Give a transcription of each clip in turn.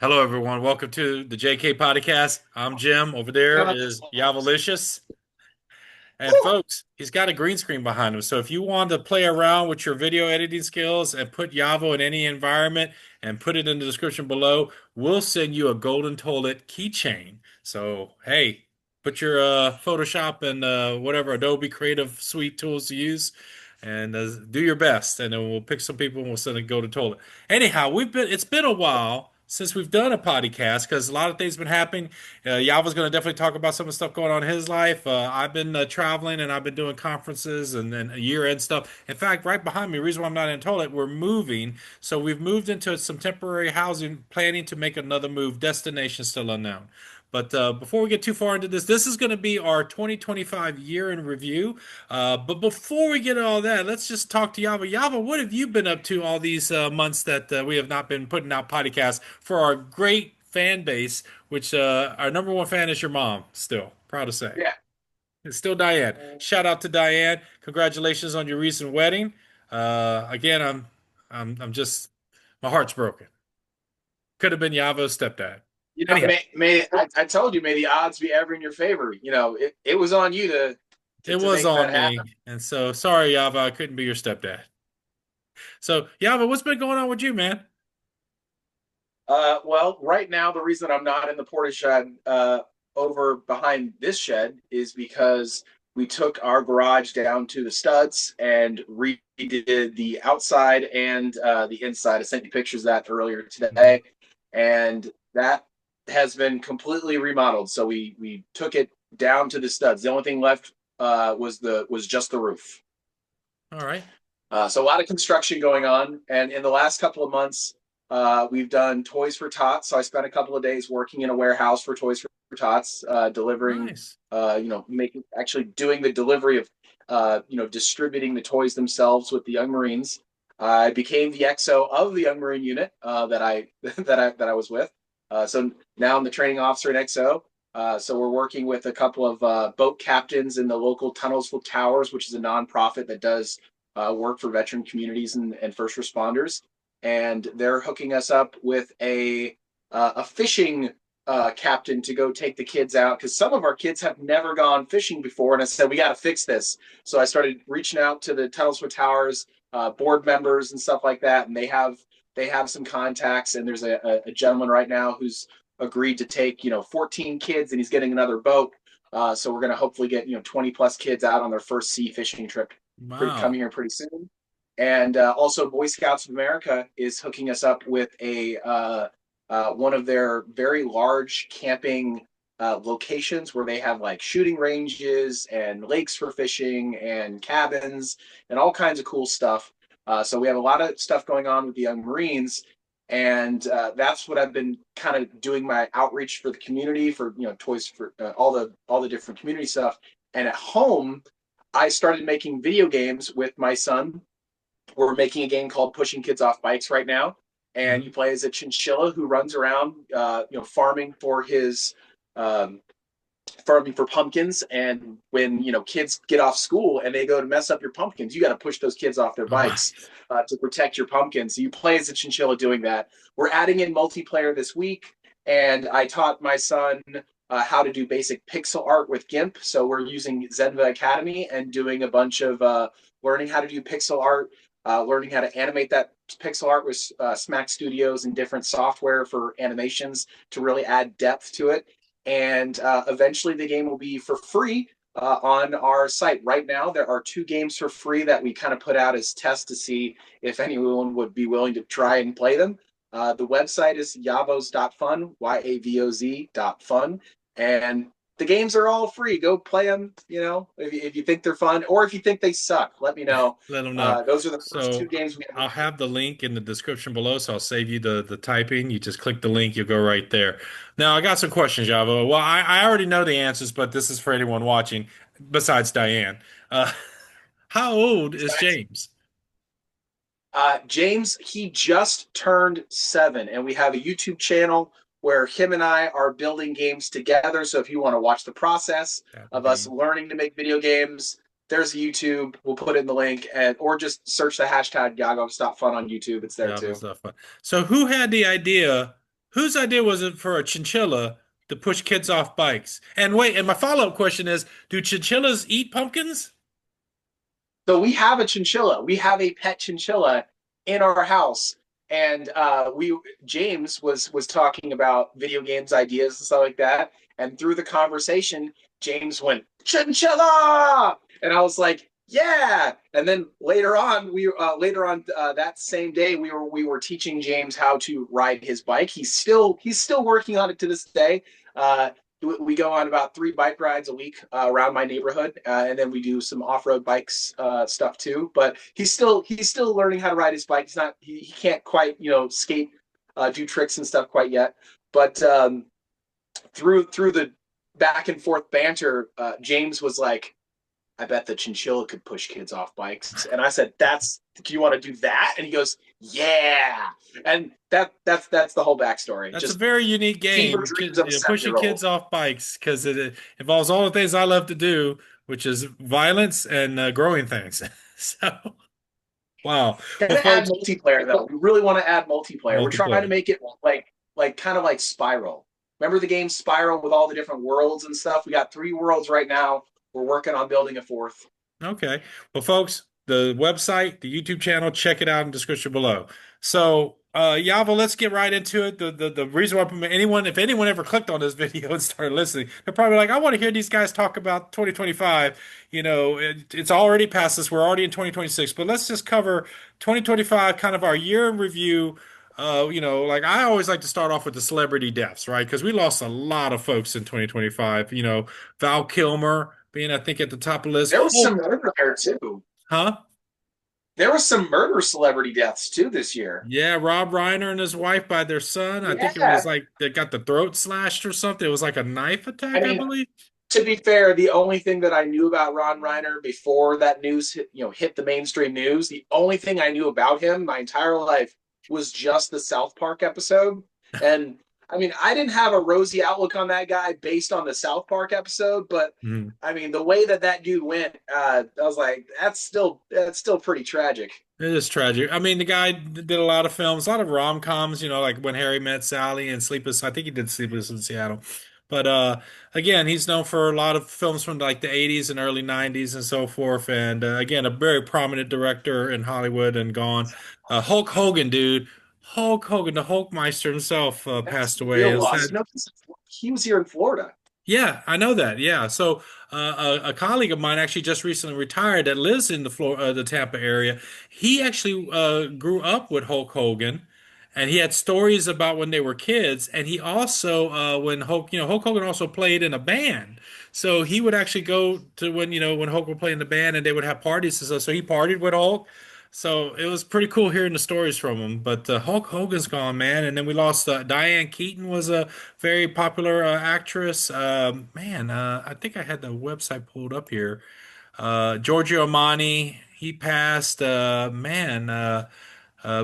Hello, everyone. Welcome to the JK Pottycast. I'm Jim. Over there is Yavalicious. And folks, he's got a green screen behind him. So if you want to play around with your video editing skills and put Yavo in any environment and put it in the description below, we'll send you a golden toilet keychain. So, hey, put your Photoshop and whatever Adobe Creative Suite tools to use and do your best. And then we'll pick some people and we'll send a golden toilet. Anyhow, it's been a while since we've done a podcast because a lot of things been happening. Yava's going to definitely talk about some of the stuff going on in his life. I've been traveling and I've been doing conferences and year-end stuff. In fact, right behind me, the reason why I'm not in toilet, we're moving. So we've moved into some temporary housing, planning to make another move. Destination still unknown. But before we get too far into this, this is going to be our 2025 year in review. But before we get all that, let's just talk to Yava. Yava, what have you been up to all these months that we have not been putting out podcasts for our great fan base, which our number one fan is your mom, still. Proud to say. Yeah. It's still Diane. Shout out to Diane. Congratulations on your recent wedding. Again, I'm just, my heart's broken. Could have been Yava's stepdad. Anyhow, I told you, may the odds be ever in your favor. It was on you it to was make that on happen. me. And so, sorry, Yava, I couldn't be your stepdad. So, Yava, what's been going on with you, man? Well, right now, the reason I'm not in the porta shed over behind this shed is because we took our garage down to the studs and redid the outside and the inside. I sent you pictures of that earlier today, and that has been completely remodeled. So we took it down to the studs. The only thing left was just the roof. All right. So a lot of construction going on, and in the last couple of months, we've done Toys for Tots. So I spent a couple of days working in a warehouse for Toys for Tots, delivering, Nice. making actually doing the delivery of, distributing the toys themselves with the Young Marines. I became the XO of the Young Marine unit that I that I was with. So now I'm the training officer at XO. So we're working with a couple of boat captains in the local Tunnels with Towers, which is a nonprofit that does work for veteran communities and first responders, and they're hooking us up with a fishing captain to go take the kids out because some of our kids have never gone fishing before. And I said we got to fix this. So I started reaching out to the Tunnels with Towers board members and stuff like that, and they have some contacts. And there's a gentleman right now who's agreed to take 14 kids, and he's getting another boat. So we're going to hopefully get 20 plus kids out on their first sea fishing trip Wow. coming here pretty soon. And also, Boy Scouts of America is hooking us up with a one of their very large camping locations where they have like shooting ranges and lakes for fishing and cabins and all kinds of cool stuff. So we have a lot of stuff going on with the Young Marines, and that's what I've been kind of doing my outreach for the community for toys for all the different community stuff. And at home, I started making video games with my son. We're making a game called Pushing Kids Off Bikes right now, and you Mhm. play as a chinchilla who runs around, farming for his um, farming for pumpkins. And when kids get off school and they go to mess up your pumpkins, you got to push those kids off their All right. bikes to protect your pumpkins. So you play as a chinchilla doing that. We're adding in multiplayer this week, and I taught my son how to do basic pixel art with GIMP. So we're using Zenva Academy and doing a bunch of learning how to do pixel art, learning how to animate that pixel art with Smack Studios and different software for animations to really add depth to it. And eventually the game will be for free on our site. Right now, there are two games for free that we kind of put out as tests to see if anyone would be willing to try and play them. The website is yavos.fun, YAVOZ.fun. And the games are all free. Go play them, if you think they're fun, or if you think they suck, let me know. Let them know. Those are the first two So games we have. I'll have the link in the description below, so I'll save you the typing. You just click the link, you'll go right there. Now I got some questions, Java. Well, I already know the answers, but this is for anyone watching besides Diane. Uh, how old is James? James, he just turned 7, and we have a YouTube channel where him and I are building games together. So if you want to watch the process That would of us be learning to make video games, there's a YouTube. We'll put it in the link, or just search the hashtag Yago Stop Fun on YouTube. It's there that too. was fun. So who had the idea? whose idea was it for a chinchilla to push kids off bikes? And wait, and my follow-up question is, do chinchillas eat pumpkins? So we have a chinchilla. We have a pet chinchilla in our house, and we James was talking about video games ideas and stuff like that. And through the conversation, James went chinchilla, and I was like, yeah. And then later on that same day, we were teaching James how to ride his bike. He's still working on it to this day. Uh, we go on about 3 bike rides a week around my neighborhood, and then we do some off-road bikes stuff too. But he's still learning how to ride his bike. He can't quite skate, do tricks and stuff quite yet. But through the back and forth banter, James was like, I bet the chinchilla could push kids off bikes. And I said, do you want to do that? And he goes, yeah. And that's the whole backstory. That's a Just very unique fever game, dreams of a pushing 7-year-old. kids off bikes, because it involves all the things I love to do, which is violence and growing things. So, wow. Well, Gonna add folks, multiplayer though. We really want to add multiplayer. We're trying to multiplayer. make it like kind of like Spiral. Remember the game Spiral with all the different worlds and stuff? We got 3 worlds right now. We're working on building a fourth. Okay. Well, folks, the website, the YouTube channel, check it out in the description below. So, Yava, let's get right into it. The reason why if anyone ever clicked on this video and started listening, they're probably like, I want to hear these guys talk about 2025. It's already past us. We're already in 2026, but let's just cover 2025, kind of our year in review. Like I always like to start off with the celebrity deaths, right? Because we lost a lot of folks in 2025. Val Kilmer being, I think, at the top of the list. There was Oh, some murder there too. huh? There was some murder celebrity deaths too this year. Yeah, Rob Reiner and his wife by their son. I think it was Yeah. like they got the throat slashed or something. It was like a knife I attack, I mean, believe. to be fair, the only thing that I knew about Ron Reiner before that news hit the mainstream news, the only thing I knew about him my entire life was just the South Park episode. And I mean, I didn't have a rosy outlook on that guy based on the South Park episode, but Mhm. I mean, the way that dude went, I was like, that's still pretty tragic. It is tragic. I mean, the guy did a lot of films, a lot of rom-coms, like When Harry Met Sally and Sleepless. I think he did Sleepless in Seattle. But again, he's known for a lot of films from like the 80s and early 90s and so forth. And again, a very prominent director in Hollywood and gone. Hulk Hogan, dude. Hulk Hogan, the Hulkmeister himself, That's passed a away. real Is loss. that He was here in Florida. Yeah, I know that. Yeah. So, a colleague of mine actually just recently retired that lives in the Tampa area. He actually grew up with Hulk Hogan, and he had stories about when they were kids. And he also, when Hulk Hogan also played in a band. So he would actually go to when Hulk would play in the band, and they would have parties and stuff. So he partied with Hulk. So it was pretty cool hearing the stories from him. But Hulk Hogan's gone, man. And then we lost Diane Keaton was a very popular actress. Man, I think I had the website pulled up here. Giorgio Armani, he passed. But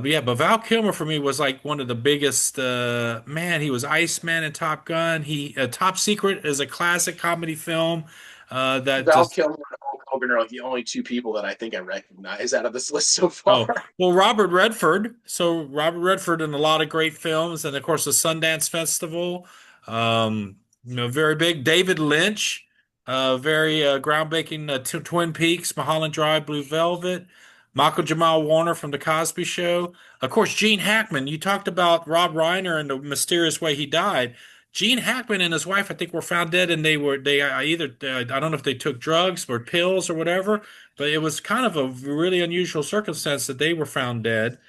yeah, but Val Kilmer for me was like one of the biggest. Man, he was Iceman in Top Gun. Top Secret is a classic comedy film. That Val just Kilmer and Hulk Hogan are like the only 2 people that I think I recognize out of this list so Oh, far. well, Robert Redford. So Robert Redford in a lot of great films, and of course the Sundance Festival. Very big. David Lynch, very groundbreaking. Twin Peaks, Mulholland Drive, Blue Velvet. Michael Jamal Warner from The Cosby Show. Of course, Gene Hackman. You talked about Rob Reiner and the mysterious way he died. Gene Hackman and his wife, I think, were found dead, and they either I don't know if they took drugs or pills or whatever, but it was kind of a really unusual circumstance that they were found dead.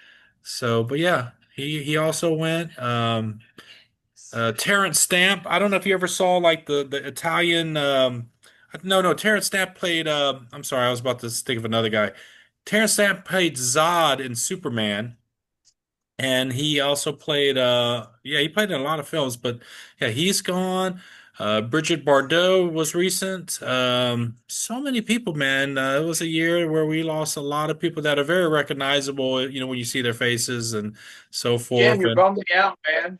So, but yeah, he also went. Terrence Stamp. I don't know if you ever saw like the Italian. No, Terrence Stamp played. I'm sorry, I was about to think of another guy. Terrence Stamp played Zod in Superman. And he also played, he played in a lot of films, but yeah, he's gone. Bridget Bardot was recent. So many people, man. It was a year where we lost a lot of people that are very recognizable, when you see their faces and so Jim, forth. you're And bumming me out, man.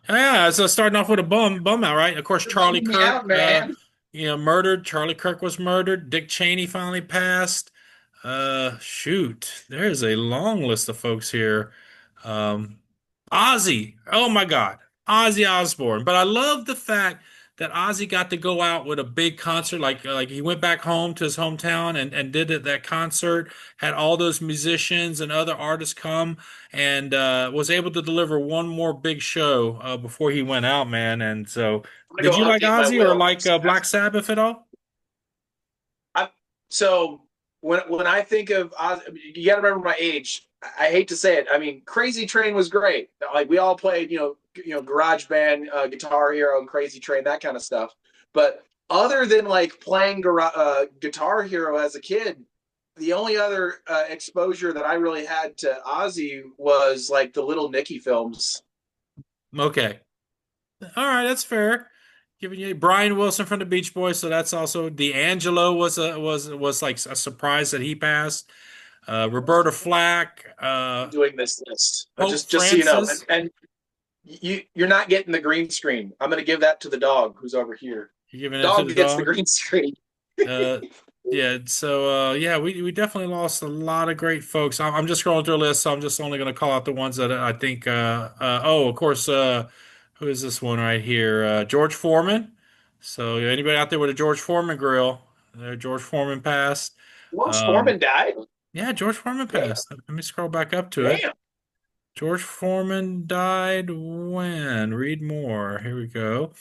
yeah, so starting off with a bum out, right? Of course, You're Charlie bumming me Kirk, out, man. murdered. Charlie Kirk was murdered. Dick Cheney finally passed. Shoot, there's a long list of folks here. Um, Ozzy. Oh my God. Ozzy Osbourne. But I love the fact that Ozzy got to go out with a big concert. Like he went back home to his hometown and did that concert, had all those musicians and other artists come and was able to deliver one more big show before he went out, man. And so I'm did gonna you go like update my Ozzy or will. like Black Sabbath at all? I, so when I think of Oz, you got to remember my age. I hate to say it. I mean, Crazy Train was great. Like we all played, Garage Band, Guitar Hero, and Crazy Train, that kind of stuff. But other than like playing Guitar Hero as a kid, the only other exposure that I really had to Ozzy was like the Little Nicky films. Okay. All right, that's fair. Giving you Brian Wilson from the Beach Boys, so that's also D'Angelo was like a surprise that he passed. Roberta Flack, Doing this list, Pope just so you know, and, Francis. and you're not getting the green screen. I'm going to give that to the dog who's over here. You giving it to Dog the gets the dog? green screen. Uh, yeah. So yeah, we definitely lost a lot of great folks. I'm just scrolling through a list, so I'm just only going to call out the ones that I think. Oh, of course. Who is this one right here? George Foreman. So anybody out there with a George Foreman grill? George Foreman passed. George Um, Foreman died. yeah, George Foreman Damn, passed. Let me scroll back up to it. damn. George Foreman died when? Read more. Here we go.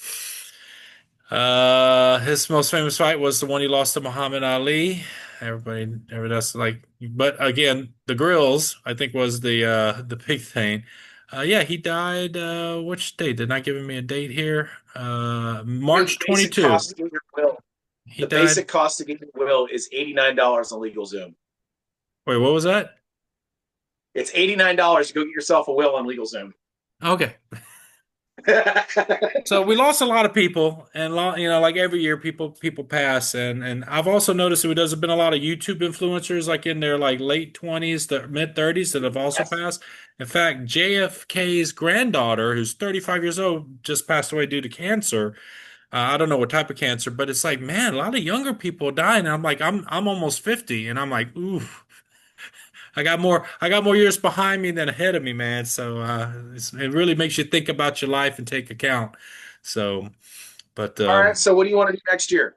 His most famous fight was the one he lost to Muhammad Ali. Everybody that's like, but again, the grills, I think, was the big thing. Yeah, he died, which date? They're not giving me a date here. The March basic 22. cost to get your will. He The died. basic cost to get your will is $89 on LegalZoom. Wait, what was that? It's $89 to go get yourself a will on LegalZoom. Okay. So we lost a lot of people, and like every year, people pass, and I've also noticed that there's been a lot of YouTube influencers, like in their like late 20s to mid 30s, that have also Yes. passed. In fact, JFK's granddaughter, who's 35 years old, just passed away due to cancer. I don't know what type of cancer, but it's like, man, a lot of younger people dying. And I'm like, I'm almost 50, and I'm like, ooh, I got more years behind me than ahead of me, man. So it really makes you think about your life and take account. So, but All right. So what do you want to do next year?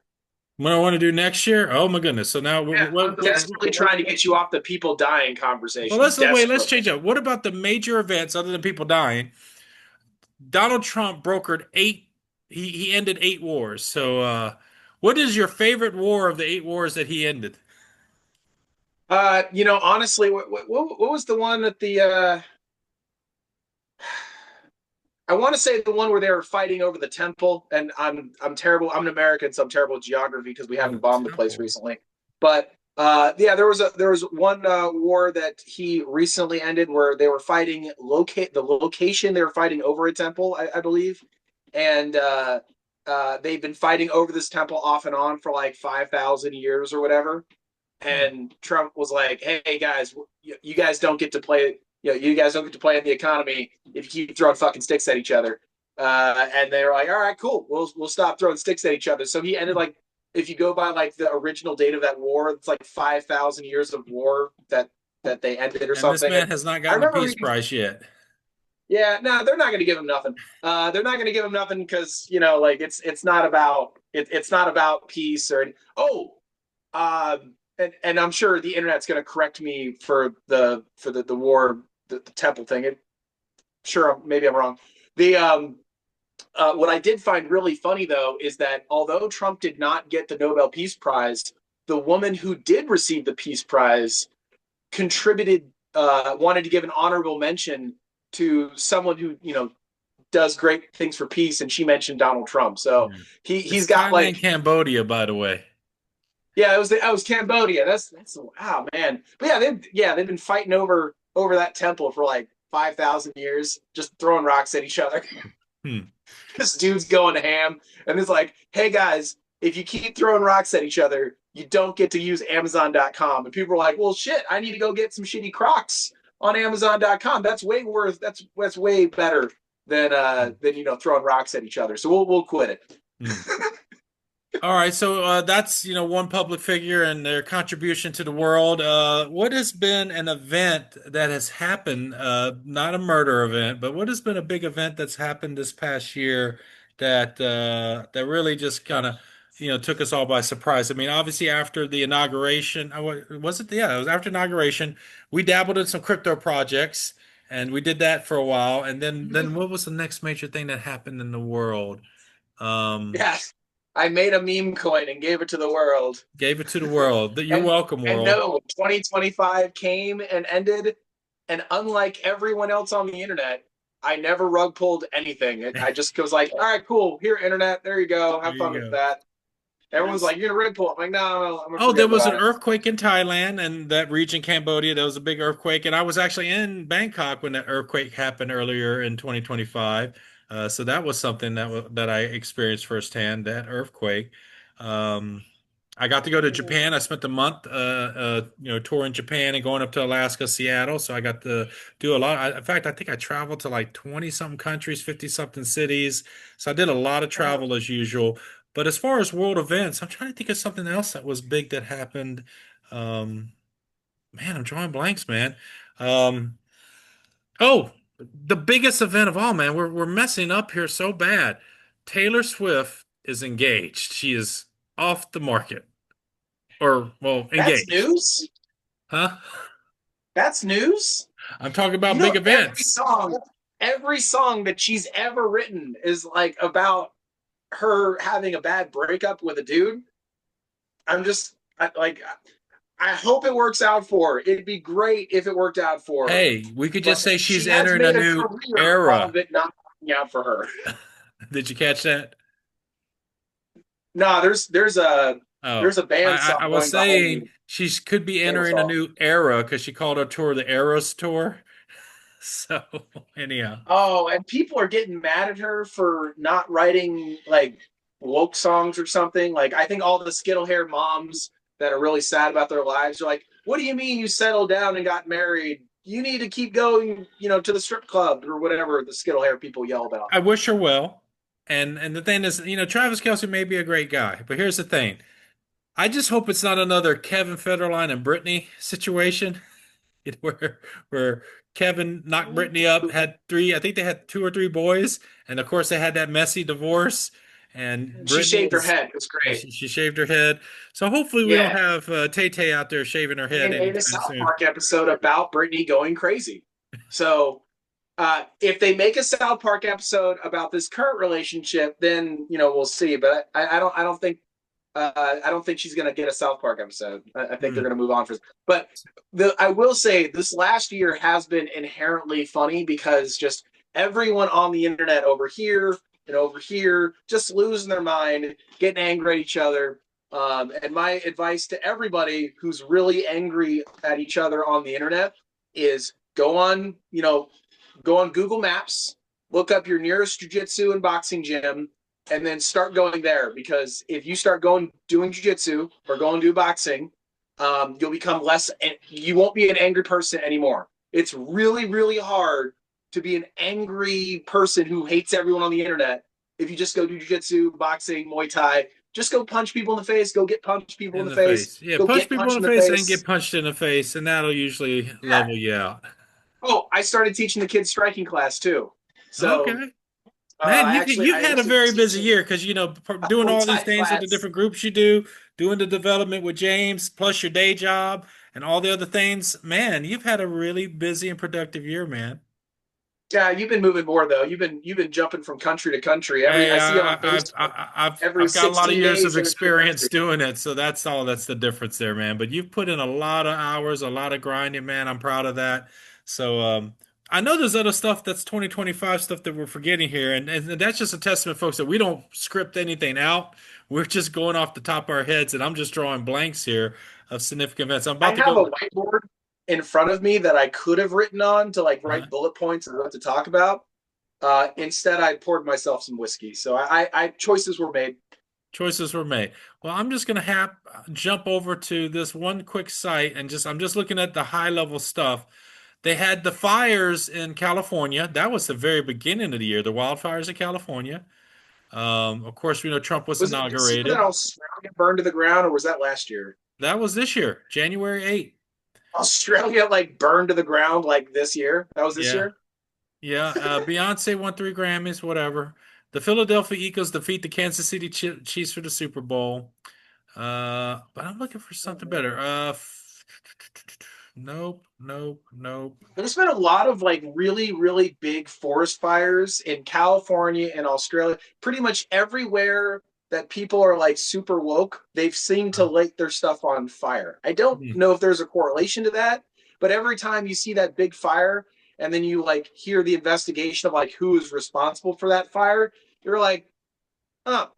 what I want to do next year? Oh my goodness! So now, Yeah, I'm desperately trying to get you off the people dying well, conversation. let's wait. Let's Desperately. change up. What about the major events other than people dying? Donald Trump brokered eight. He ended eight wars. So, what is your favorite war of the eight wars that he ended? Honestly, what was the one at the I want to say the one where they were fighting over the temple, and I'm terrible. I'm an American, so I'm terrible at geography because we Oh, haven't the bombed the place temple. recently. But yeah, there was one war that he recently ended where they were fighting locate the location they were fighting over a temple, I believe, and they've been fighting over this temple off and on for like 5,000 years or whatever. Hmm. And Trump was like, "Hey guys, you guys don't get to play. You guys don't get to play in the economy if you keep throwing fucking sticks at each other." And they were like, "All right, cool. We'll stop throwing sticks at each other." So he ended like, if you go by like the original date of that war, it's like 5,000 years of war that they ended or And this something. And man has not I gotten a remember peace reading, prize yet. yeah, no, they're not going to give him nothing. They're not going to give him nothing because like it's not about it's not about peace or and I'm sure the internet's going to correct me for the war the temple thing. Sure, maybe I'm wrong. The what I did find really funny though is that although Trump did not get the Nobel Peace Prize, the woman who did receive the Peace Prize contributed, wanted to give an honorable mention to someone who does great things for peace, and she mentioned Donald Trump. So Yeah. he's It's got Thailand, like, Cambodia, by the way. yeah, it was Cambodia. That's wow, man. But they've been fighting over that temple for like 5,000 years, just throwing rocks at each other. Hmm. This dude's going ham, and it's like, hey guys, if you keep throwing rocks at each other, you don't get to use Amazon.com. And people are like, well, shit, I need to go get some shitty Crocs on Amazon.com. That's way worth. That's way better than throwing rocks at each other. So we'll quit it. Hmm. All right, so that's one public figure and their contribution to the world. What has been an event that has happened? Not a murder event, but what has been a big event that's happened this past year that really just kind of took us all by surprise? I mean, obviously after the inauguration, was it? Yeah, it was after inauguration. We dabbled in some crypto projects, and we did that for a while. And then what was the next major thing that happened in the world? Um, Yes. I made a meme coin and gave it to the world. Gave it to the world. You're And welcome, and world. no, 2025 came and ended. And unlike everyone else on the internet, I never rug pulled anything. I just was like, all right, cool. Here, internet. There you go. There Have fun you with go. that. Everyone's like, you're gonna rug pull. I'm like, no, I'm gonna Oh, there forget was an about it. earthquake in Thailand and that region, Cambodia. There was a big earthquake, and I was actually in Bangkok when that earthquake happened earlier in 2025. So that was something that I experienced firsthand, that earthquake. Um, I got to go to Japan. I spent a month, touring Japan and going up to Alaska, Seattle. So I got to do a lot. In fact, I think I traveled to like 20 something countries, 50 something cities. So I did a lot of travel as usual. But as far as world events, I'm trying to think of something else that was big that happened. Um, Man, I'm drawing blanks, man. Um, oh, the biggest event of all, man. We're messing up here so bad. Taylor Swift is engaged. She is off the market, or well, That's engaged. news. Huh? That's news. I'm talking You about know, big events. every song that she's ever written is like about her having a bad breakup with a dude. I'm just like, I hope it works out for her. It'd be great if it worked out for her. Hey, we could just But say she's she has entering a made a new career era. of it not working out for her. Did you catch that? No, Oh, there's a band I song was going behind me. saying she could be Taylor entering a song. new era because she called her tour the Eras Tour. So, anyhow, Oh, and people are getting mad at her for not writing like woke songs or something. Like I think all the skittle hair moms that are really sad about their lives are like, "What do you mean you settled down and got married? You need to keep going, to the strip club or whatever." The skittle hair people yell about. I wish her well. And the thing is, Travis Kelce may be a great guy, but here's the thing. I just hope it's not another Kevin Federline and Britney situation where where Kevin knocked Britney up, had three, I think they had two or three boys, and of course they had that messy divorce. And She Britney shaved her is head. It was great. she shaved her head. So hopefully we don't Yeah, have Tay Tay out there shaving her they head made a anytime South soon. Park episode about Britney going crazy. So if they make a South Park episode about this current relationship, then we'll see. But I don't think she's going to get a South Park episode. I think they're Hmm. going to move on for. But I will say this last year has been inherently funny because just everyone on the internet over here and over here just losing their mind, getting angry at each other. And my advice to everybody who's really angry at each other on the internet is go on Google Maps, look up your nearest jiu-jitsu and boxing gym, and then start going there. Because if you start going doing jiu-jitsu or going to do boxing, you'll become less. You won't be an angry person anymore. It's really, really hard to be an angry person who hates everyone on the internet. If you just go do jiu-jitsu, boxing, Muay Thai, just go punch people in the face. Go get punched people in In the the face. face. Yeah, Go punch get people in punched the in the face and get face. punched in the face, and that'll usually Yeah. level you out. Oh, I started teaching the kids striking class too. So Okay. Man, you've I had a actually very was busy teaching year because a doing Muay all these Thai things with the class. different groups you do, doing the development with James, plus your day job and all the other things. Man, you've had a really busy and productive year, man. Yeah, you've been moving more though. You've been jumping from country to country. Hey, I see on Facebook every I've got a lot of 16 years of days you're in a new experience country. doing it, so that's all. That's the difference there, man. But you've put in a lot of hours, a lot of grinding, man. I'm proud of that. So, I know there's other stuff that's 2025 stuff that we're forgetting here, and that's just a testament, folks, that we don't script anything out. We're just going off the top of our heads, and I'm just drawing blanks here of significant events. I'm I about to have go. a whiteboard in front of me that I could have written on to like Uh, write bullet points of what to talk about. Instead, I poured myself some whiskey. So I choices were made. Choices were made. Well, I'm just gonna have jump over to this one quick site and just I'm just looking at the high level stuff. They had the fires in California. That was the very beginning of the year, the wildfires in California. Of course, we know Trump was Was it this year that inaugurated. Australia burned to the ground, or was that last year? That was this year, January 8th. Australia like burned to the ground like this year. That was this Yeah. year. Yeah. Beyonce won 3 Grammys, whatever. The Philadelphia Eagles defeat the Kansas City Chiefs for the Super Bowl. But I'm looking for something better. Nope, nope, nope. There's been a lot of like really, really big forest fires in California and Australia. Pretty much everywhere that people are like super woke, they've seemed to Uh, light their stuff on fire. I don't hmm. know if there's a correlation to that, but every time you see that big fire and then you like hear the investigation of like who is responsible for that fire, you're like, oh,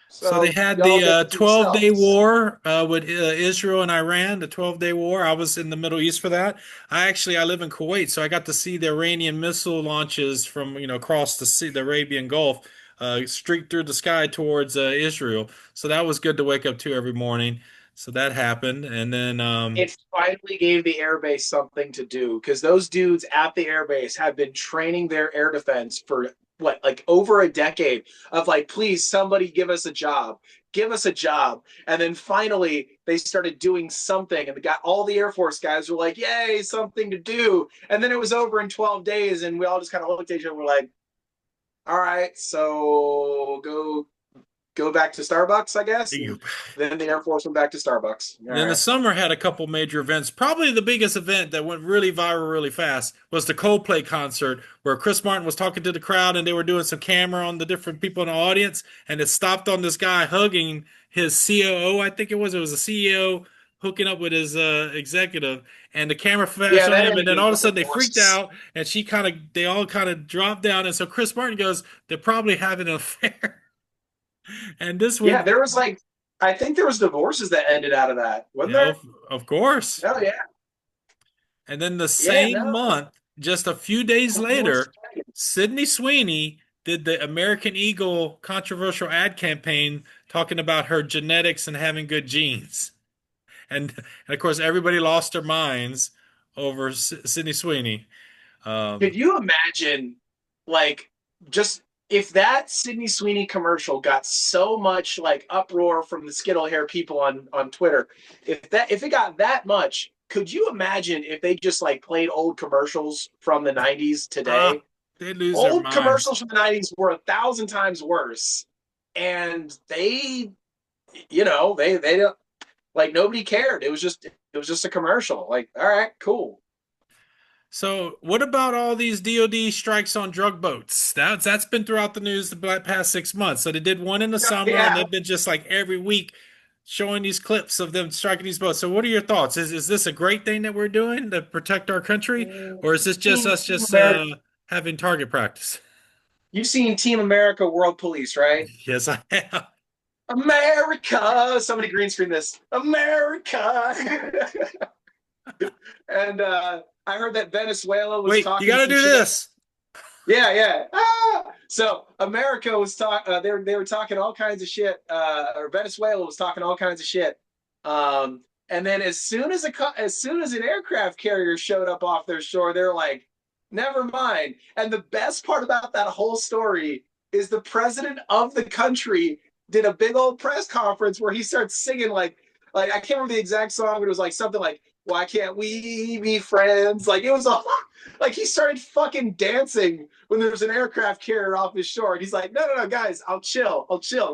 So they so had y'all the did it to 12-day yourselves. war with Israel and Iran, the 12-day war. I was in the Middle East for that. I live in Kuwait, so I got to see the Iranian missile launches from, across the sea, the Arabian Gulf, streak through the sky towards Israel. So that was good to wake up to every morning. So that happened, and then It finally gave the airbase something to do because those dudes at the airbase have been training their air defense for what, like over a decade of like, please, somebody give us a job. And then finally they started doing something, and all the Air Force guys were like, yay, something to do. And then it was over in 12 days, and we all just kind of looked at each other and were like, all right, so go back to Starbucks, I guess. And then the Air Force went back to Starbucks. All then the right. summer had a couple major events. Probably the biggest event that went really viral really fast was the Coldplay concert, where Chris Martin was talking to the crowd and they were doing some camera on the different people in the audience, and it stopped on this guy hugging his COO, I think it was. It was a CEO hooking up with his executive, and the camera flashed Yeah, on that him, and ended then in a all of a couple sudden they freaked divorces. out, and they all kind of dropped down, and so Chris Martin goes, "They're probably having an affair," and this Yeah, went, there was like, I think there was divorces that ended out of that, wasn't you know, there? of course. Oh yeah, And then the yeah, same no. month, just a few days Divorce. later, Sydney Sweeney did the American Eagle controversial ad campaign talking about her genetics and having good genes. And of course, everybody lost their minds over Sydney Sweeney. Could Um, you imagine, like, just if that Sydney Sweeney commercial got so much like uproar from the Skittle hair people on Twitter, if it got that much, could you imagine if they just like played old commercials from the '90s today? they lose their Old minds. commercials from the '90s were 1,000 times worse, and they don't like nobody cared. It was just a commercial. Like, all right, cool. So, what about all these DoD strikes on drug boats? That's been throughout the news the past 6 months. So they did one in the summer, and Yeah. they've been just like every week showing these clips of them striking these boats. So, what are your thoughts? Is this a great thing that we're doing to protect our country, or is this just us Team just America. having target practice? You've seen Team America World Police, right? Yes, I have. America. Somebody green screen this. America. And I heard that Venezuela was Wait, you talking got to some do shit. this. Yeah, yeah. So America was talking. They were talking all kinds of shit. Or Venezuela was talking all kinds of shit. And then as soon as an aircraft carrier showed up off their shore, they're like, "Never mind." And the best part about that whole story is the president of the country did a big old press conference where he starts singing like I can't remember the exact song, but it was like something like "Why can't we be friends?" Like it was all like he started fucking dancing when there was an aircraft carrier off his shore. And he's like, no, no, no, guys, I'll chill,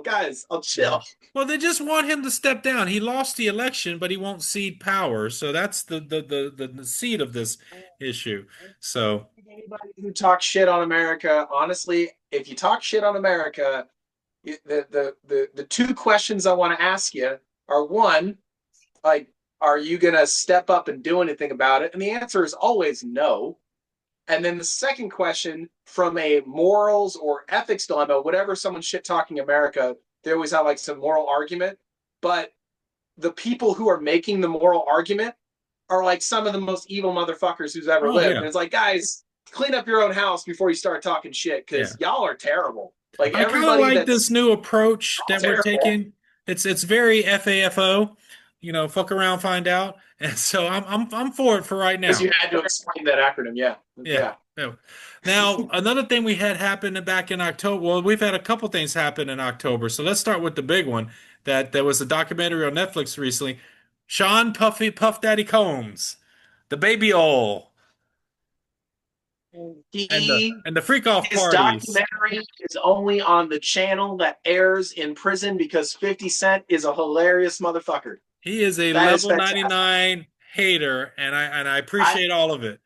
guys, I'll Yeah. chill. Well, they just want him to step down. He lost the election, but he won't cede power. So that's the seed of this issue. So, Anybody who talks shit on America, honestly, if you talk shit on America, the two questions I want to ask you are one, like, are you gonna step up and do anything about it? And the answer is always no. And then the second question, from a morals or ethics dilemma, whatever someone's shit talking America, they always have like some moral argument. But the people who are making the moral argument are like some of the most evil motherfuckers who's ever oh lived. yeah, And it's like, guys, clean up your own house before you start talking shit yeah. because y'all are terrible. Like I kind of everybody like this that's new approach all that we're terrible. taking. It's very FAFO, fuck around, find out. And so I'm for it for right Because now. you had to explain that acronym. Yeah. Yeah. Yeah. Yeah. Now, another thing we had happen back in October. Well, we've had a couple things happen in October. So let's start with the big one. That there was a documentary on Netflix recently. Sean Puff Daddy Combs, the baby owl, He and the freak off His parties. documentary is only on the channel that airs in prison because 50 Cent is a hilarious motherfucker. He is a That is level fantastic. 99 hater, and I I appreciate all of it.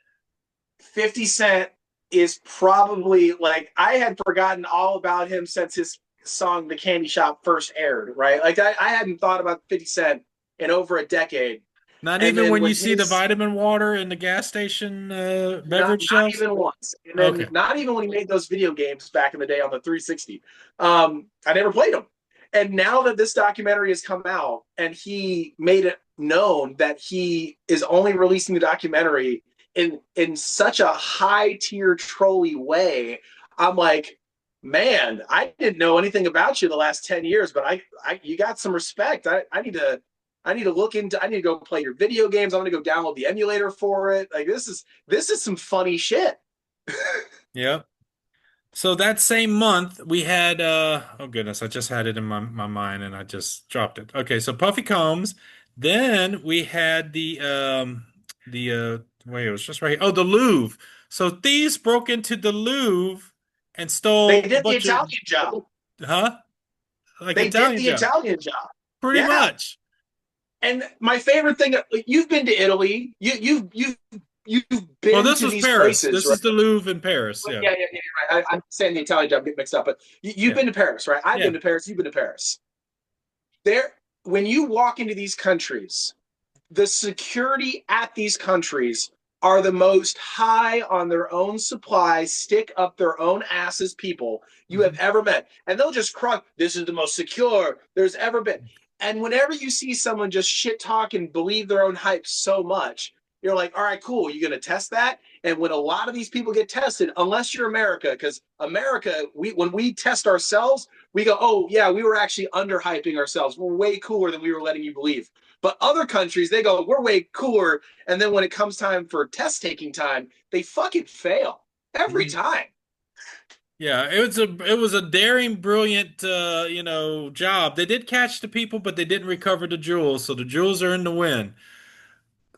50 Cent is probably like I had forgotten all about him since his song The Candy Shop first aired, right? Like I hadn't thought about 50 Cent in over a decade. Not And even then when when you see the his vitamin water in the gas station beverage not shelves. even once. And then Okay. not even when he made those video games back in the day on the 360. I never played them. And now that this documentary has come out and he made it known that he is only releasing the documentary in such a high tier trolly way, I'm like, man, I didn't know anything about you the last 10 years, but I you got some respect. I need to look into. I need to go play your video games. I'm going to go download the emulator for it. Like this is some funny shit. Yeah. So that same month we had oh goodness, I just had it in my mind and I just dropped it. Okay, so Puffy Combs. Then we had the wait, it was just right here. Oh, the Louvre. So thieves broke into the Louvre and They stole a did the bunch of Italian job. huh? Like They did Italian the job. Italian job. Pretty Yeah. much. And my favorite thing, you've been to Italy. You've Well, been this to was these Paris. places, this right? is the Louvre in Paris. Yeah. Yeah. I'm saying the Italian job get mixed up, but you've Yeah. been to Paris, right? I've Yeah. been to Paris. You've been to Paris. There, when you walk into these countries, the security at these countries are the most high on their own supply, stick up their own asses people you have Mhm. ever met. And they'll just cry, this is the most secure there's ever been. And whenever you see someone just shit talk and believe their own hype so much, you're like, all right, cool. You're going to test that. And when a lot of these people get tested, unless you're America, because America, when we test ourselves, we go, oh, yeah, we were actually underhyping ourselves. We're way cooler than we were letting you believe. But other countries, they go, we're way cooler. And then when it comes time for test taking time, they fucking fail every Mhm. time. Yeah, it was a daring, brilliant job. They did catch the people, but they didn't recover the jewels, so the jewels are in the wind.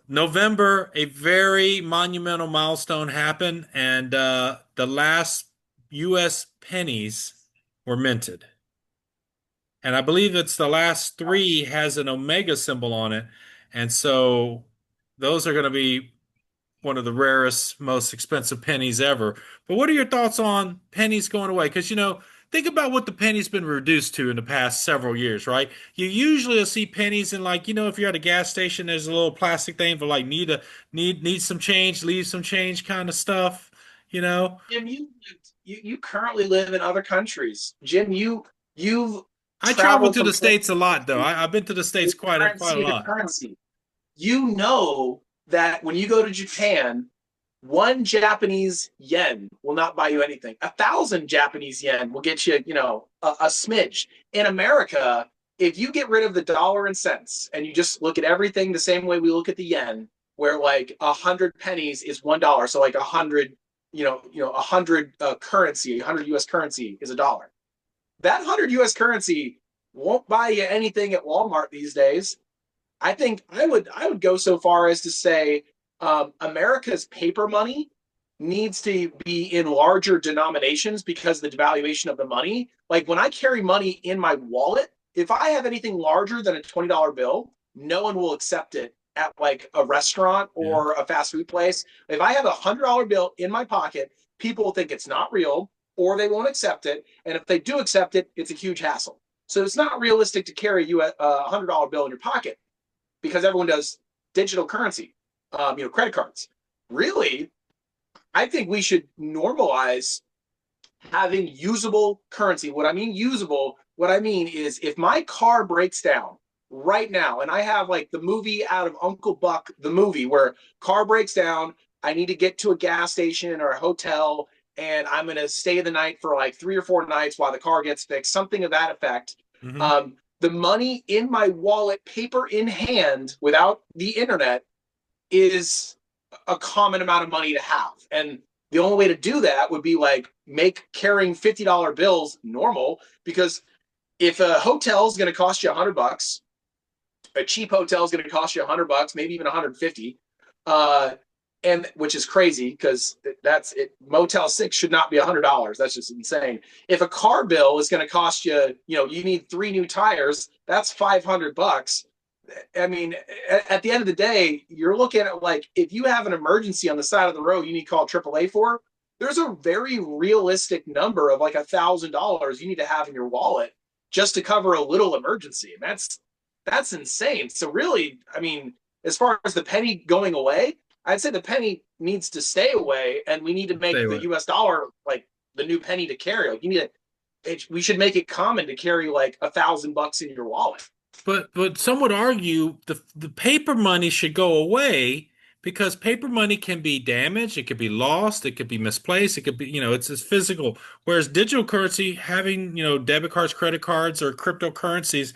November, a very monumental milestone happened, and the last U.S. pennies were minted. And I believe it's the last three has an omega symbol on it. And so those are going to be one of the rarest, most expensive pennies ever. But what are your thoughts on pennies going away? Because, think about what the penny's been reduced to in the past several years, right? You usually will see pennies in like, if you're at a gas station, there's a little plastic thing for like need some change, leave some change kind of stuff, you know? Jim, you currently live in other countries. Jim, you've I travel traveled to from the place States a lot though. I've been to the to States quite a currency to lot. currency. You know that when you go to Japan, one Japanese yen will not buy you anything. 1,000 Japanese yen will get you, a smidge. In America, if you get rid of the dollar and cents and you just look at everything the same way we look at the yen, where like 100 pennies is $1, so like 100, 100 currency, 100 U.S. currency is a dollar. That 100 U.S. currency won't buy you anything at Walmart these days. I think I would go so far as to say America's paper money needs to be in larger denominations because of the devaluation of the money. Like when I carry money in my wallet, if I have anything larger than a $20 bill, no one will accept it at like a restaurant Yeah. or a fast food place. If I have a $100 bill in my pocket, people will think it's not real or they won't accept it. And if they do accept it, it's a huge hassle. So it's not realistic to carry you a $100 bill in your pocket because everyone does digital currency, credit cards. Really, I think we should normalize having usable currency. What I mean usable, what I mean is if my car breaks down right now, and I have like the movie out of Uncle Buck, the movie where car breaks down, I need to get to a gas station or a hotel, and I'm going to stay the night for like 3 or 4 nights while the car gets fixed, something of that effect. Hmm. The money in my wallet, paper in hand, without the internet, is a common amount of money to have. And the only way to do that would be like make carrying $50 bills normal, because if a hotel is going to cost you $100, a cheap hotel is going to cost you $100, maybe even 150, and which is crazy because that's it. Motel 6 should not be $100. That's just insane. If a car bill is going to cost you, you need 3 new tires, that's $500. I mean, at the end of the day, you're looking at like if you have an emergency on the side of the road, you need to call AAA for. There's a very realistic number of like $1,000 you need to have in your wallet just to cover a little emergency, and that's insane. So really, I mean, as far as the penny going away, I'd say the penny needs to stay away, and we need to Stay make the away. U.S. dollar like the new penny to carry. Like you need we should make it common to carry like $1,000 in your wallet. But some would argue the paper money should go away because paper money can be damaged, it could be lost, it could be misplaced, it could be, it's physical. Whereas digital currency, having, debit cards, credit cards, or cryptocurrencies,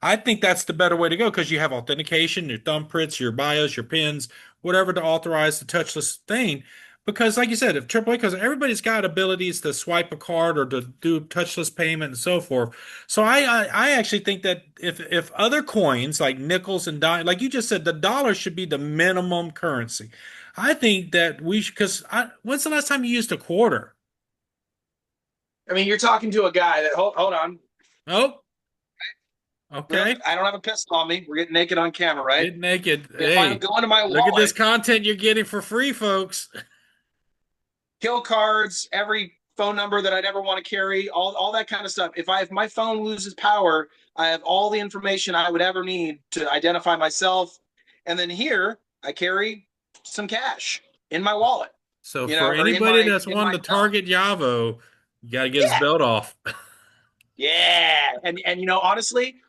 I think that's the better way to go because you have authentication, your thumbprints, your bios, your pins, whatever to authorize the touchless thing. Because, like you said, if AAA, because everybody's got abilities to swipe a card or to do touchless payment and so forth. So I actually think that if other coins like nickels and dime, like you just said, the dollar should be the minimum currency. I think that we should, because when's the last time you used a quarter? I mean, you're talking to a guy that hold on. Oh, Look, okay. I don't have a pistol on me. We're getting naked on camera, right? Get naked. If I'm Hey, going to my look at this wallet, content you're getting for free, folks. kill cards, every phone number that I'd ever want to carry, all that kind of stuff. If my phone loses power, I have all the information I would ever need to identify myself. And then here I carry some cash in my wallet, So for or anybody that's in my wanting to belt. target Yavo, you got to get his Yeah. belt off. Yeah. And honestly,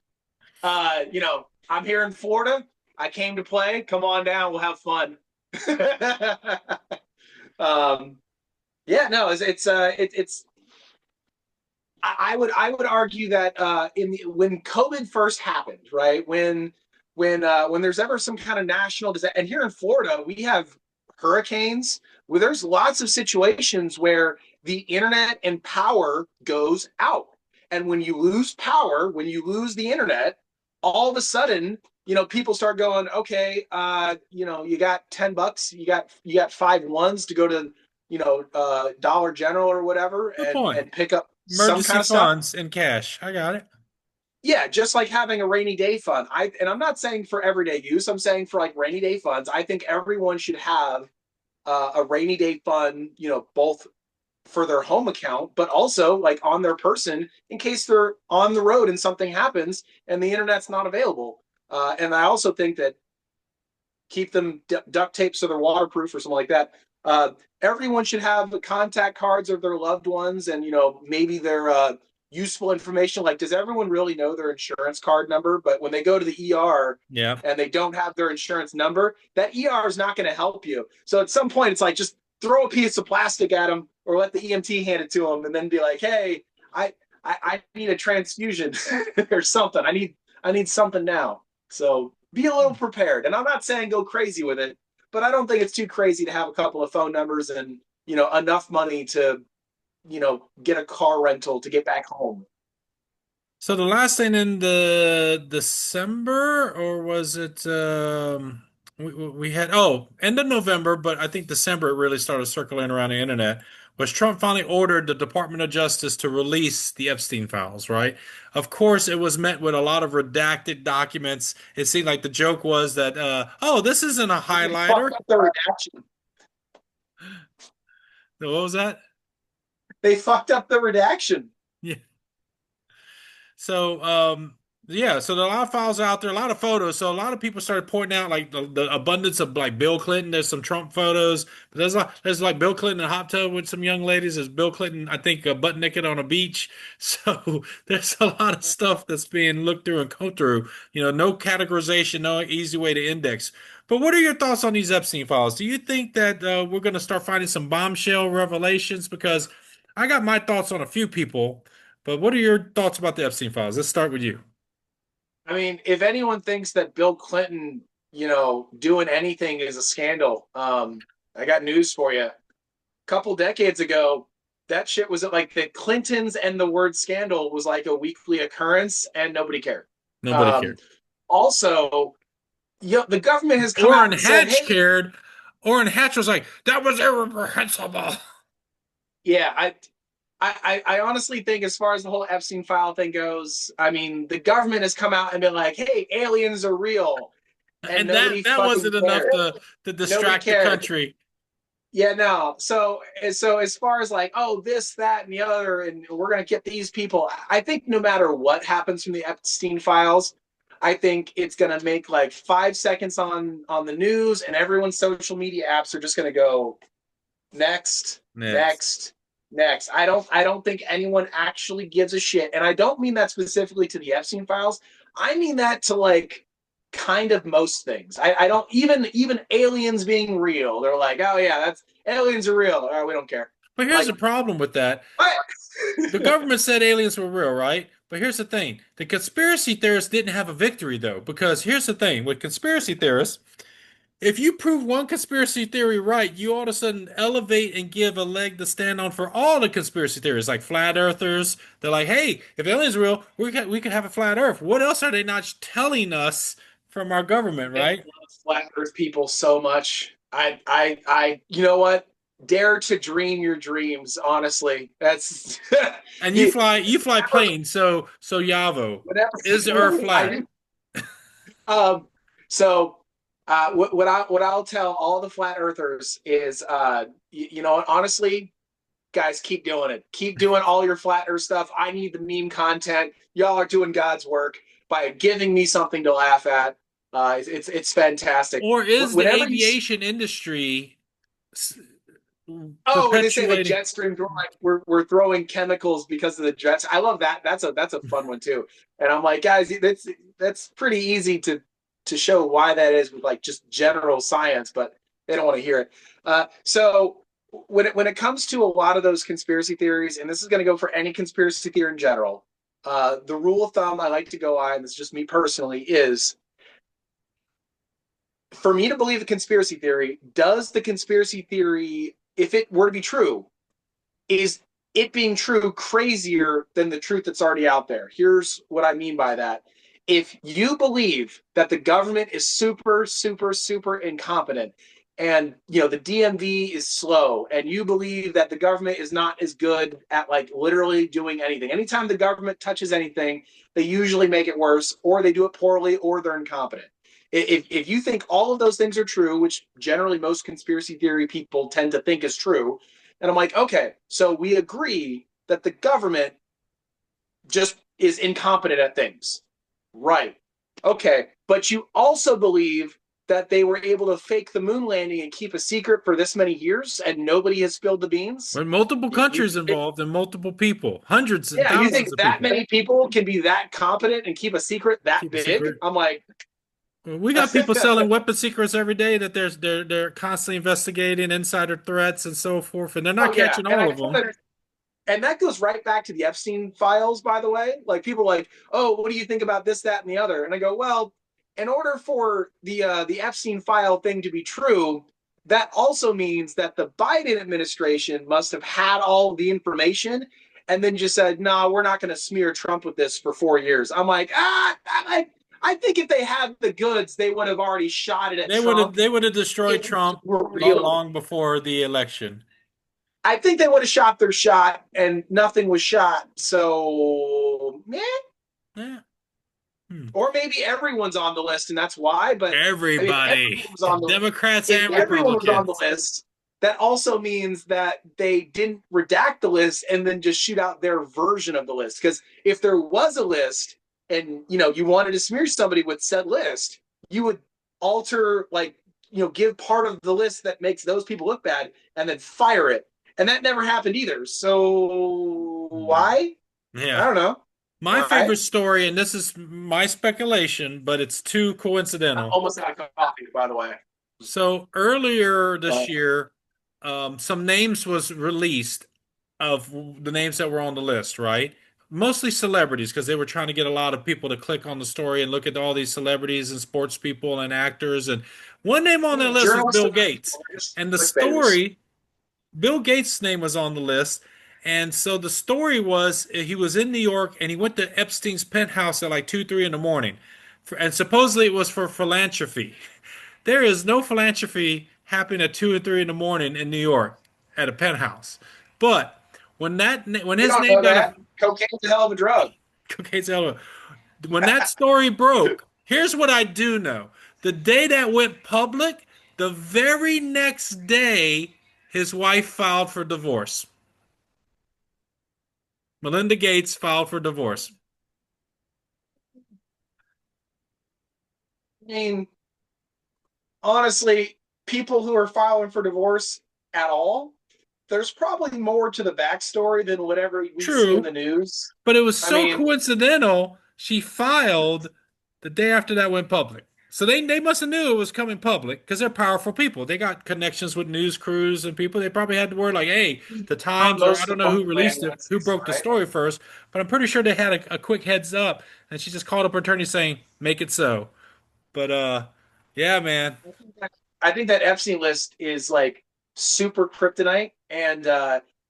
I'm here in Florida. I came to play. Come on down, we'll have fun. um yeah, no, it's I would argue that when COVID first happened, right? When there's ever some kind of national disaster, and here in Florida we have hurricanes, where there's lots of situations where the internet and power goes out, and when you lose power, when you lose the internet, all of a sudden, people start going, okay, you got $10, you got 5 ones to go to Dollar General or whatever, Good and point. pick up some kind Emergency of stuff. funds and cash. I got it. Yeah, just like having a rainy day fund. I'm not saying for everyday use. I'm saying for like rainy day funds. I think everyone should have a rainy day fund. Both for their home account, but also like on their person in case they're on the road and something happens and the internet's not available. And I also think that keep them duct tape so they're waterproof or something like that. Everyone should have the contact cards of their loved ones, and maybe their useful information. Like, does everyone really know their insurance card number? But when they go to the ER Yeah. and they don't have their insurance number, that ER is not going to help you. So at some point, it's like just throw a piece of plastic at them or let the EMT hand it to them, and then be like, "Hey, I need a transfusion or something. I need something now." So be a little prepared. And I'm not saying go crazy with it, but I don't think it's too crazy to have a couple of phone numbers and enough money to get a car rental to get back home. So the last thing in the December, or was it we had end of November, but I think December it really started circling around the internet, was Trump finally ordered the Department of Justice to release the Epstein files, right? Of course, it was met with a lot of redacted documents. It seemed like the joke was that this isn't a They fucked highlighter. up the redaction. What was that? They fucked up the redaction. Yeah. So, yeah, so there are a lot of files out there, a lot of photos. So a lot of people started pointing out like the abundance of like Bill Clinton. There's some Trump photos, but there's like Bill Clinton in a hot tub with some young ladies. There's Bill Clinton, I think, butt naked on a beach. So there's a lot of stuff that's being looked through and combed through. No categorization, no easy way to index. But what are your thoughts on these Epstein files? Do you think that we're going to start finding some bombshell revelations? Because I got my thoughts on a few people. But what are your thoughts about the Epstein files? Let's start with you. I mean, if anyone thinks that Bill Clinton, doing anything is a scandal, I got news for you. couple decades ago, that shit was like the Clintons and the word scandal was like a weekly occurrence, and nobody cared. Nobody Um, cared. also, the government has come out Orrin and said, Hatch "Hey, cared. Orrin Hatch was like, that was irreprehensible. yeah, I honestly think, as far as the whole Epstein file thing goes, I mean, the government has come out and been like, "Hey, aliens are real," and And that nobody that fucking wasn't enough cared. to Nobody distract the cared. country. Yeah, no. So as far as like, oh, this, that, and the other, and we're gonna get these people. I think no matter what happens from the Epstein files, I think it's gonna make like 5 seconds on the news, and everyone's social media apps are just gonna go next, Next. next, next. I don't think anyone actually gives a shit. And I don't mean that specifically to the Epstein files. I mean that to like kind of most things. I don't even aliens being real. They're like, oh yeah, that's aliens are real. All right, we don't care. But here's Like the problem with that. what? The government said aliens were real, right? But here's the thing. The conspiracy theorists didn't have a victory though, because here's the thing with conspiracy theorists, if you prove one conspiracy theory right, you all of a sudden elevate and give a leg to stand on for all the conspiracy theories, like flat earthers. They're like, hey, if aliens are real, we could have a flat earth. What else are they not telling us from our government, I right? love flat Earth people so much. You know what? Dare to dream your dreams. Honestly, that's And you you. fly planes, so Yavo, Whatever. is the earth I flat? do. Um, so what I'll tell all the flat earthers is, you know, honestly, guys, keep doing it. Keep doing all your flat earth stuff. I need the meme content. Y'all are doing God's work by giving me something to laugh at. It's fantastic. Or is the Whenever you aviation industry s- Oh, when they say the perpetuating? jet stream, like we're throwing chemicals because of the jets. I love that. That's a fun one too. And I'm like, guys, that's pretty easy to show why that is with like just general science, but they don't want to hear it. So when it comes to a lot of those conspiracy theories, and this is going to go for any conspiracy theory in general, the rule of thumb I like to go on, and this is just me personally, is for me to believe the conspiracy theory, does the conspiracy theory, if it were to be true, is it being true crazier than the truth that's already out there? Here's what I mean by that. If you believe that the government is super, super, super incompetent, and the DMV is slow, and you believe that the government is not as good at like literally doing anything, anytime the government touches anything, they usually make it worse, or they do it poorly, or they're incompetent. If you think all of those things are true, which generally most conspiracy theory people tend to think is true, and I'm like, okay, so we agree that the government just is incompetent at things. Right. Okay. But you also believe that they were able to fake the moon landing and keep a secret for this many years and nobody has spilled the beans? With multiple You countries involved and multiple people, hundreds and Yeah, you thousands think of that people many people can be that competent and keep a secret that keep a big? secret. I'm like, We got people selling weapon secrets every day that they're constantly investigating insider threats and so forth, and they're not oh yeah, catching and all I of them. and that goes right back to the Epstein files, by the way. Like people are like, oh, what do you think about this, that, and the other? And I go, well, in order for the Epstein file thing to be true, that also means that the Biden administration must have had all the information and then just said, no, nah, we're not going to smear Trump with this for 4 years. I'm like, I think if they had the goods, they would have already shot it at Trump They would have destroyed if Trump it were real. long before the election. I think they would have shot their shot, and nothing was shot. So, yeah. Yeah. Hmm. Or maybe everyone's on the list, and that's why. But I mean, Everybody, Democrats if and everyone was on the Republicans. list, that also means that they didn't redact the list and then just shoot out their version of the list. Because if there was a list, and you wanted to smear somebody with said list, you would alter, like, give part of the list that makes those people look bad, and then fire it. And that never happened either. So Hmm. why? I Yeah. don't know. My Why? favorite story, and this is my speculation, but it's too I coincidental. almost had a coffee, by the way. So earlier Uh, this year, some names was released of the names that were on the list, right? Mostly celebrities, because they were trying to get a lot of people to click on the story and look at all these celebrities and sports people and actors. And one name on that list was Journalists Bill and Gates. people are just And the clickbaiters. story Bill Gates' name was on the list. And so the story was he was in New York and he went to Epstein's penthouse at like 2, 3 in the morning. And supposedly it was for philanthropy. There is no philanthropy happening at 2 or 3 in the morning in New York at a penthouse. But when You his don't name know got that. Cocaine's a hell of a drug. when that story broke, here's what I do know. The day that went public, the very next day, his wife filed for divorce. Melinda Gates filed for divorce. I mean, honestly, people who are filing for divorce at all, there's probably more to the backstory than whatever we see in True, the news. but it was I so mean, coincidental. She filed the day after that went public. So they must have knew it was coming public because they're powerful people. They got connections with news crews and people. They probably had the word like, "Hey, the on Times," or I most don't of know the who released it, who ambulances, broke the right? story first, but I'm pretty sure they had a quick heads up, and she just called up her attorney saying, "Make it so." But yeah, man. I think that Epstein list is like super kryptonite, and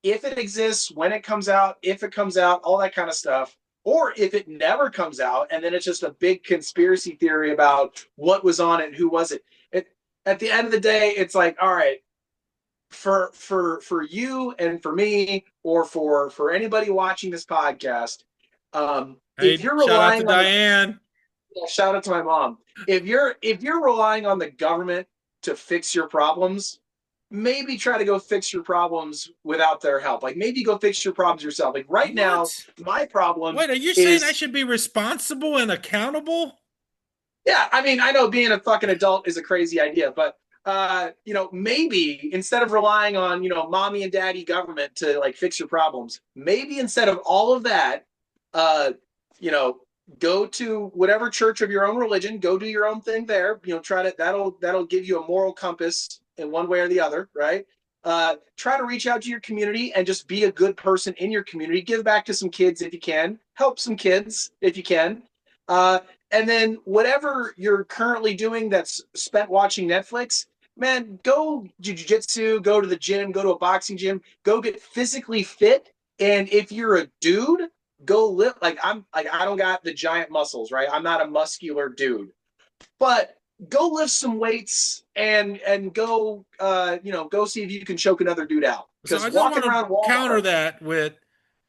if it exists, when it comes out, if it comes out, all that kind of stuff, or if it never comes out, and then it's just a big conspiracy theory about what was on it and who was it. It at the end of the day, it's like, all right, for you and for me, or for anybody watching this podcast, if Hey, you're shout out to relying on the Diane. shout out to my mom. If you're relying on the government to fix your problems, maybe try to go fix your problems without their help. Like maybe go fix your problems yourself. Like right now, What? my problem Wait, are you saying I is should be responsible and accountable? yeah, I mean, I know being a fucking adult is a crazy idea, but maybe instead of relying on, mommy and daddy government to like fix your problems, maybe instead of all of that, uh, you know, go to whatever church of your own religion, go do your own thing there. Try to that'll give you a moral compass in one way or the other, right? Try to reach out to your community and just be a good person in your community. Give back to some kids if you can. Help some kids if you can. Uh, and then whatever you're currently doing that's spent watching Netflix, man, go jiu-jitsu, go to the gym, go to a boxing gym, go get physically fit. And if you're a dude, go lift. Like I don't got the giant muscles, right? I'm not a muscular dude. But go lift some weights and go go see if you can choke another dude out. So Because I just want walking to around counter Walmart. that with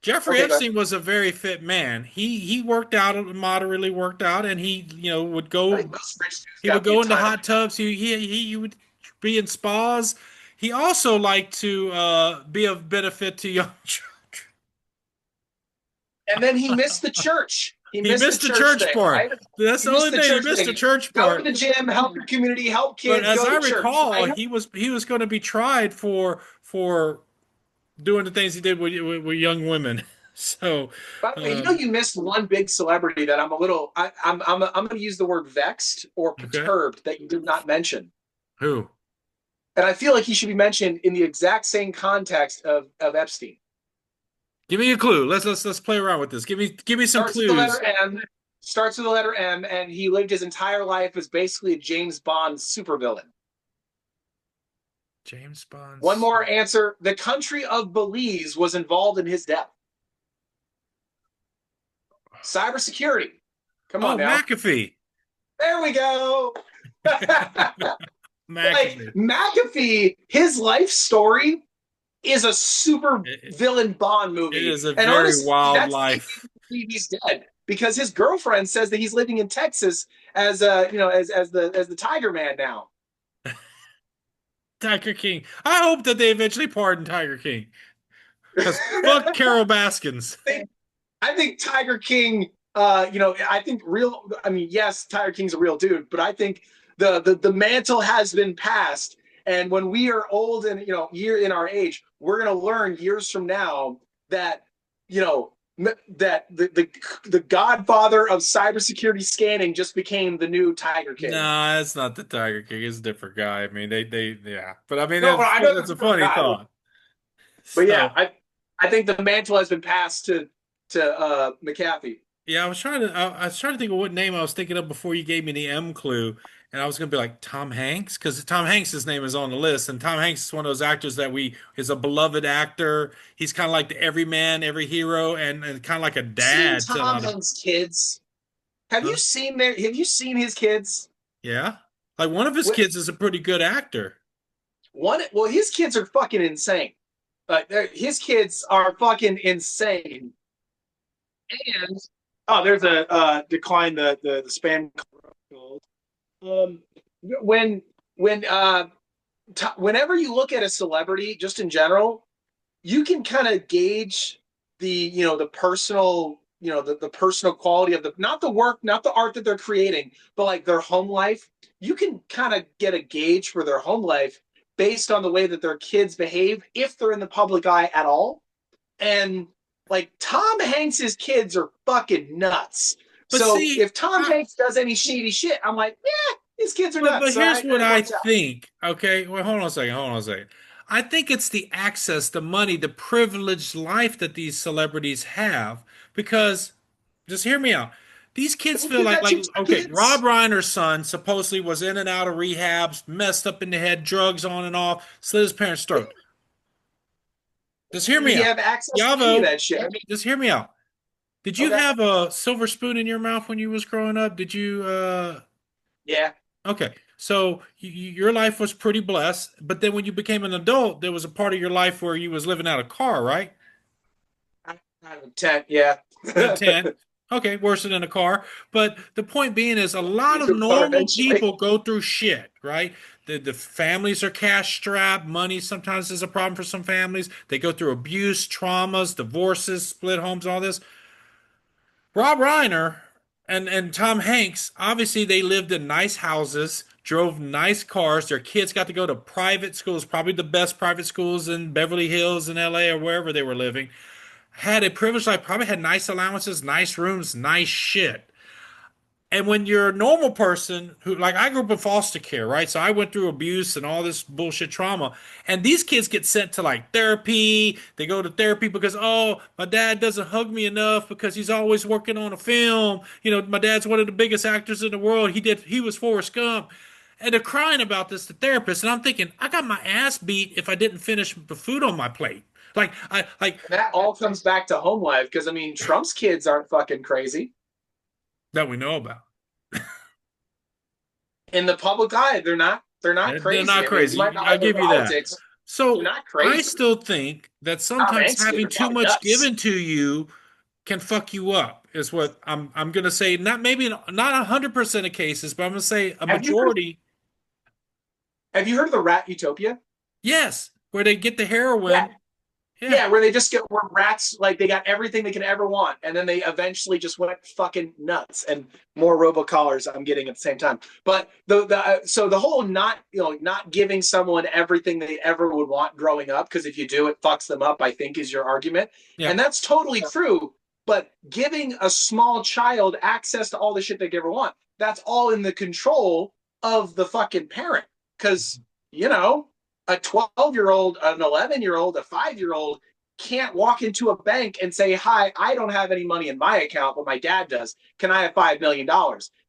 Jeffrey Okay, go ahead. Epstein was a very fit man. He worked out, moderately worked out, and he would I think go most rich dudes he would got me a go into ton of. hot tubs. He would be in spas. He also liked to be of benefit to young children. And then he missed the church. He He missed the missed the church church thing, part. right? That's He the missed only the thing. He church missed the thing. church Go to part. the gym, help your community, help But kids, as go I to church, recall, right? he was going to be tried for doing the things he did with young women. So, By the way, um, you missed one big celebrity that I'm a little. I'm going to use the word vexed or okay. perturbed that you did not mention, Who? and I feel like he should be mentioned in the exact same context of Epstein. Give me a clue. Let's play around with this. Give me some Starts with the clues. letter M. Starts with the letter M, and he lived his entire life as basically a James Bond supervillain. James One Bond's. more answer: the country of Belize was involved in his death. Cybersecurity. Come on Oh, now. McAfee. There we go. Like McAfee. McAfee, his life story is a super It, villain Bond it movie. is a And very honestly, wild that's making life. me believe he's dead because his girlfriend says that he's living in Texas as as the Tiger Man now. Tiger King. I hope that they eventually pardon Tiger King. Because fuck Carol Baskins. I think Tiger King, I think real. I mean, yes, Tiger King's a real dude, but I think the mantle has been passed. And when we are old and year in our age, we're gonna learn years from now that you know that the godfather of cybersecurity scanning just became the new Tiger King. Nah, that's not the Tiger King. It's a different guy. I mean, yeah. But I mean, No, but I know that's that's a a different funny guy. thought. But yeah, So, I think the mantle has been passed to McAfee. yeah, I was trying to think of what name I was thinking of before you gave me the M clue, and I was gonna be like Tom Hanks because Tom Hanks' name is on the list, and Tom Hanks is one of those actors that we is a beloved actor. He's kind of like the everyman, every hero, and kind of like a Seen dad to a Tom lot of. Hanks' kids? Have you Huh? seen their? Have you seen his kids? Yeah, like one of his Wh- kids is a pretty good actor. One, well, his kids are fucking insane. His kids are fucking insane. And oh, there's a decline the spam code. Um, when when whenever you look at a celebrity, just in general, you can kind of gauge the personal the personal quality of the not the work, not the art that they're creating, but like their home life. You can kind of get a gauge for their home life based on the way that their kids behave if they're in the public eye at all. And like Tom Hanks's kids are fucking nuts. But So see, if Tom Hanks does any shady shit, I'm like, yeah, his kids are but nuts. So here's what I I watch out. think. Okay, well, hold on a second. Hold on a second. I think it's the access, the money, the privileged life that these celebrities have. Because, just hear me out. These kids Don't feel give like, that like to your okay, Rob kids. Reiner's son supposedly was in and out of rehabs, messed up in the head, drugs on and off, slit his parents' throat. Just hear Did me he out. have access to any of Yavo, that shit? I mean, just hear me out. Did you okay, have a silver spoon in your mouth when you was growing up? Did you yeah. Okay, so your life was pretty blessed, but then when you became an adult, there was a part of your life where you was living out a car, right? Out of 10, yeah. Out of 10. Okay, worse than a car. But the point being is a lot of Into a car normal eventually. people go through shit, right? The families are cash strapped. Money sometimes is a problem for some families. They go through abuse, traumas, divorces, split homes, all this. Rob Reiner and Tom Hanks, obviously they lived in nice houses, drove nice cars. Their kids got to go to private schools, probably the best private schools in Beverly Hills in LA or wherever they were living. Had a privileged life, probably had nice allowances, nice rooms, nice shit. And when you're a normal person who, like, I grew up in foster care, right? So I went through abuse and all this bullshit trauma. And these kids get sent to like therapy. They go to therapy because, oh, my dad doesn't hug me enough because he's always working on a film. You know, my dad's one of the biggest actors in the world. He was Forrest Gump. And they're crying about this to therapists. And I'm thinking, I got my ass beat if I didn't finish the food on my plate. Like And that all comes back to home life because I mean, Trump's kids aren't fucking crazy. that we know about. In the public eye, they're not They're crazy. not I mean, you might crazy. not I like their give you that. politics. They're So not I crazy. still think that Tom sometimes Hanks kids having are too probably much nuts. given to you can fuck you up. Is what I'm gonna say. Not maybe not 100% of cases, but I'm gonna say a Have you heard? majority. Have you heard of the Rat Utopia? Yes, where they get the Yeah, heroin. Yeah, yeah, where they just get where rats like they got everything they can ever want, and then they eventually just went fucking nuts. And more robocallers I'm getting at the same time. But so the whole not giving someone everything they ever would want growing up because if you do it fucks them up. I think is your argument, yeah, and that's totally true. But giving a small child access to all the shit they ever want, that's all in the control of the fucking parent. Because you know a 12-year-old, an 11-year-old, a 5-year-old can't walk into a bank and say, "Hi, I don't have any money in my account, but my dad does. Can I have $5 million?"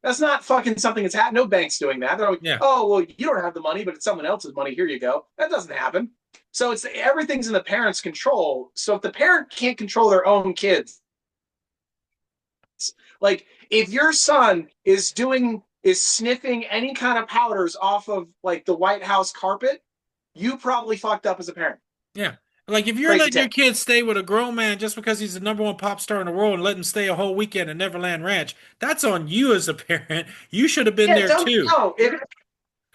That's not fucking something that's happening. No bank's doing that. They're like, yeah. "Oh, well, you don't have the money, but it's someone else's money. Here you go." That doesn't happen. So it's everything's in the parent's control. So if the parent can't control their own kids, like if your son is sniffing any kind of powders off of like the White House carpet, you probably fucked up as a parent. Yeah. Like if you're Crazy letting your take. kid stay with a grown man just because he's the number one pop star in the world and let him stay a whole weekend at Neverland Ranch, that's on you as a parent. You should have been Yeah, there don't too. know.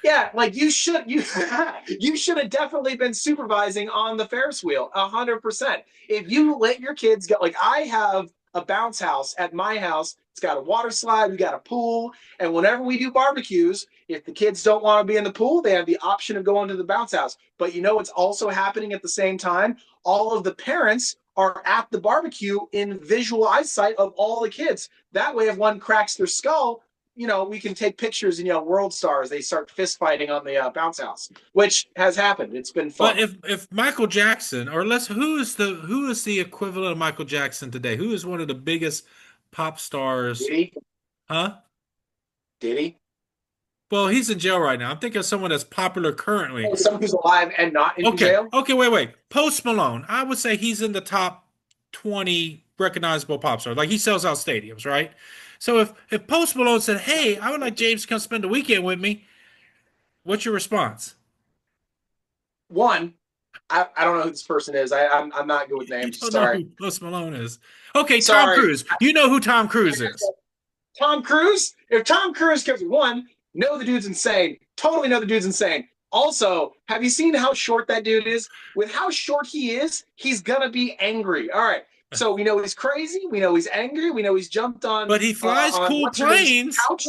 Yeah, like you should have definitely been supervising on the Ferris wheel, 100%. If you let your kids go, like I have a bounce house at my house. It's got a water slide, we got a pool, and whenever we do barbecues, if the kids don't want to be in the pool, they have the option of going to the bounce house. But you know what's also happening at the same time? All of the parents are at the barbecue in visual eyesight of all the kids. That way, if one cracks their skull, we can take pictures and world stars. They start fist fighting on the bounce house, which has happened. It's been But fun. if Michael Jackson, or let's who is the equivalent of Michael Jackson today? Who is one of the biggest pop Did stars? he? Huh? Did he? Well, he's in jail right now. I'm thinking of someone that's popular currently. Someone who's alive and not in Okay. jail. Okay, wait. Post Malone. I would say he's in the top 20 recognizable pop stars. Like he sells out stadiums, right? So if Post Malone said, "Hey, I would like James to come spend the weekend with me," what's your response? One, I don't know who this person is. I'm not good with You names. don't know Sorry. who Post Malone is. Okay, Tom Sorry. Cruise. You know who Tom Cruise is. Tom Cruise. If Tom Cruise comes, one, know the dude's insane. Totally know the dude's insane. Also, have you seen how short that dude is? With how short he is, he's gonna be angry. All right. So we know he's crazy. We know he's angry. We know he's jumped But he flies on cool what's her name's planes. couch.